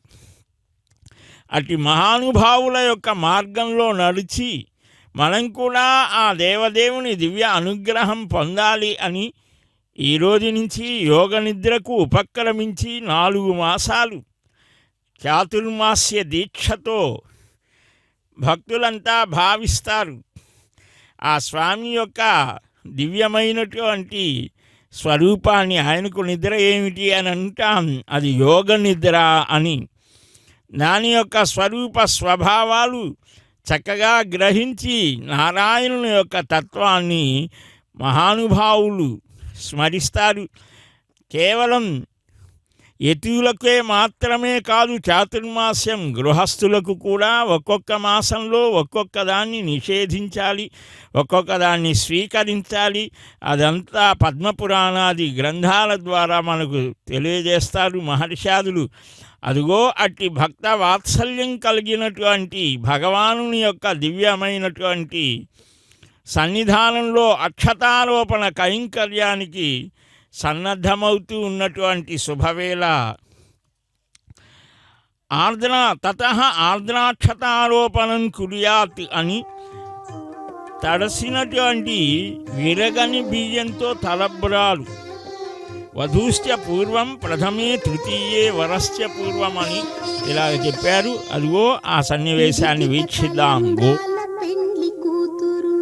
అటు మహానుభావుల యొక్క మార్గంలో నడిచి మనం కూడా ఆ దేవదేవుని దివ్య అనుగ్రహం పొందాలి అని ఈరోజు నుంచి యోగ నిద్రకు ఉపక్రమించి 4 మాసాలు చాతుర్మాస్య దీక్షతో భక్తులంతా భావిస్తారు. ఆ స్వామి యొక్క దివ్యమైనటువంటి స్వరూపాన్ని, ఆయనకు నిద్ర ఏమిటి అని అంటాం, అది యోగ నిద్ర అని. దాని యొక్క స్వరూప స్వభావాలు చక్కగా గ్రహించి నారాయణుని యొక్క తత్వాన్ని మహానుభావులు స్మరిస్తారు. కేవలం యతులకే మాత్రమే కాదు, చాతుర్మాస్యం గృహస్థులకు కూడా ఒక్కొక్క మాసంలో ఒక్కొక్క దాన్ని నిషేధించాలి, ఒక్కొక్క దాన్ని స్వీకరించాలి. అదంతా పద్మపురాణాది గ్రంథాల ద్వారా మనకు తెలియజేస్తారు మహర్షాదులు. అదిగో అట్టి భక్త వాత్సల్యం కలిగినటువంటి భగవానుని యొక్క దివ్యమైనటువంటి సన్నిధానంలో అక్షతారోపణ కైంకర్యానికి సన్నద్ధమవుతూ ఉన్నటువంటి శుభవేళ ఆర్ద్రాక్షతారోపణం కుర్యాత్ అని తడసినటువంటి విరగని బియ్యంతో తలబ్రాలు, వధూశ్చ పూర్వం ప్రథమే తృతీయే వరశ్చ పూర్వం అని ఇలాగ చెప్పారు. అదిగో ఆ సన్నివేశాన్ని వీక్షిద్దాం. పెండ్లి కూతురు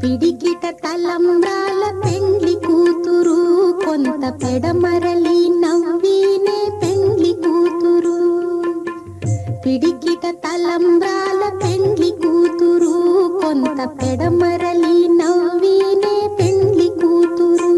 పిడికిట తలంబ్రాల పెండ్లి కూతురు, కొంత పెడమరలి నవ్వినే పెండ్లి కూతురు. పిడికిట తలంబ్రాల పెండ్లి కూతురు, కొంత పెడమరలి నవ్వినే పెండ్లి కూతురు.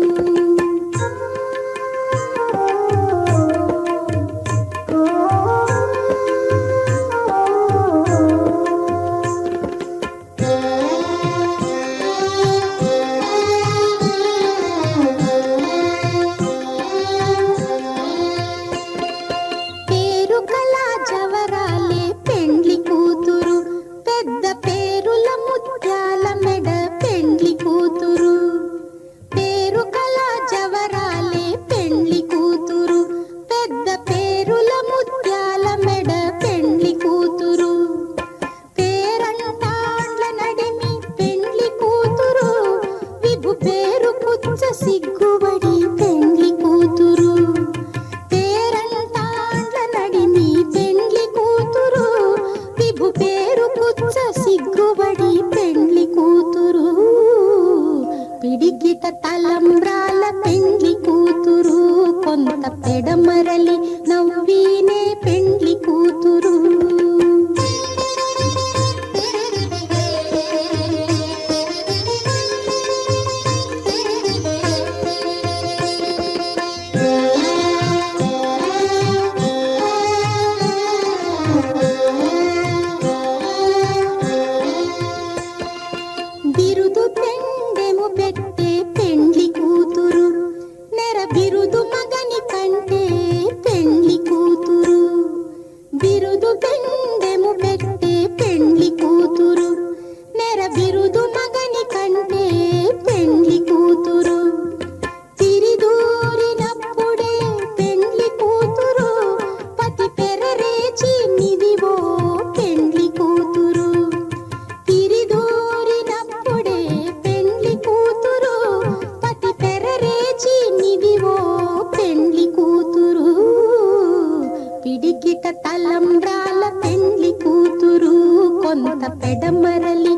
పిడికిట తలంబ్రాల పెండ్లి కూతురు, కొంత పెడమరలి నవ్వినే పెండ్లి కూతురు. బిరుదు పెండెము పెట్టే పెండ్లి కూతురు, నెర బిరుదు మగని కంటే పెండ్లి కూతురు. బిరుదు పెండెము పెట్టే పెండ్లి కూతురు, నెర బిరుదు మగని కంటే పెండ్లి కూతురు. తిరిదూరినప్పుడే పెండ్లి కూతురు, పతి పెరరేచి నిదివో పెండ్లి కూతురు. తిరిదూరినప్పుడే పెండ్లి కూతురు, పతి పెరరేచి నిదివో పెండ్లి కూతురు. పిడికిట తలంబ్రాల పెండ్లి కూతురు, కొంత పెడమరలి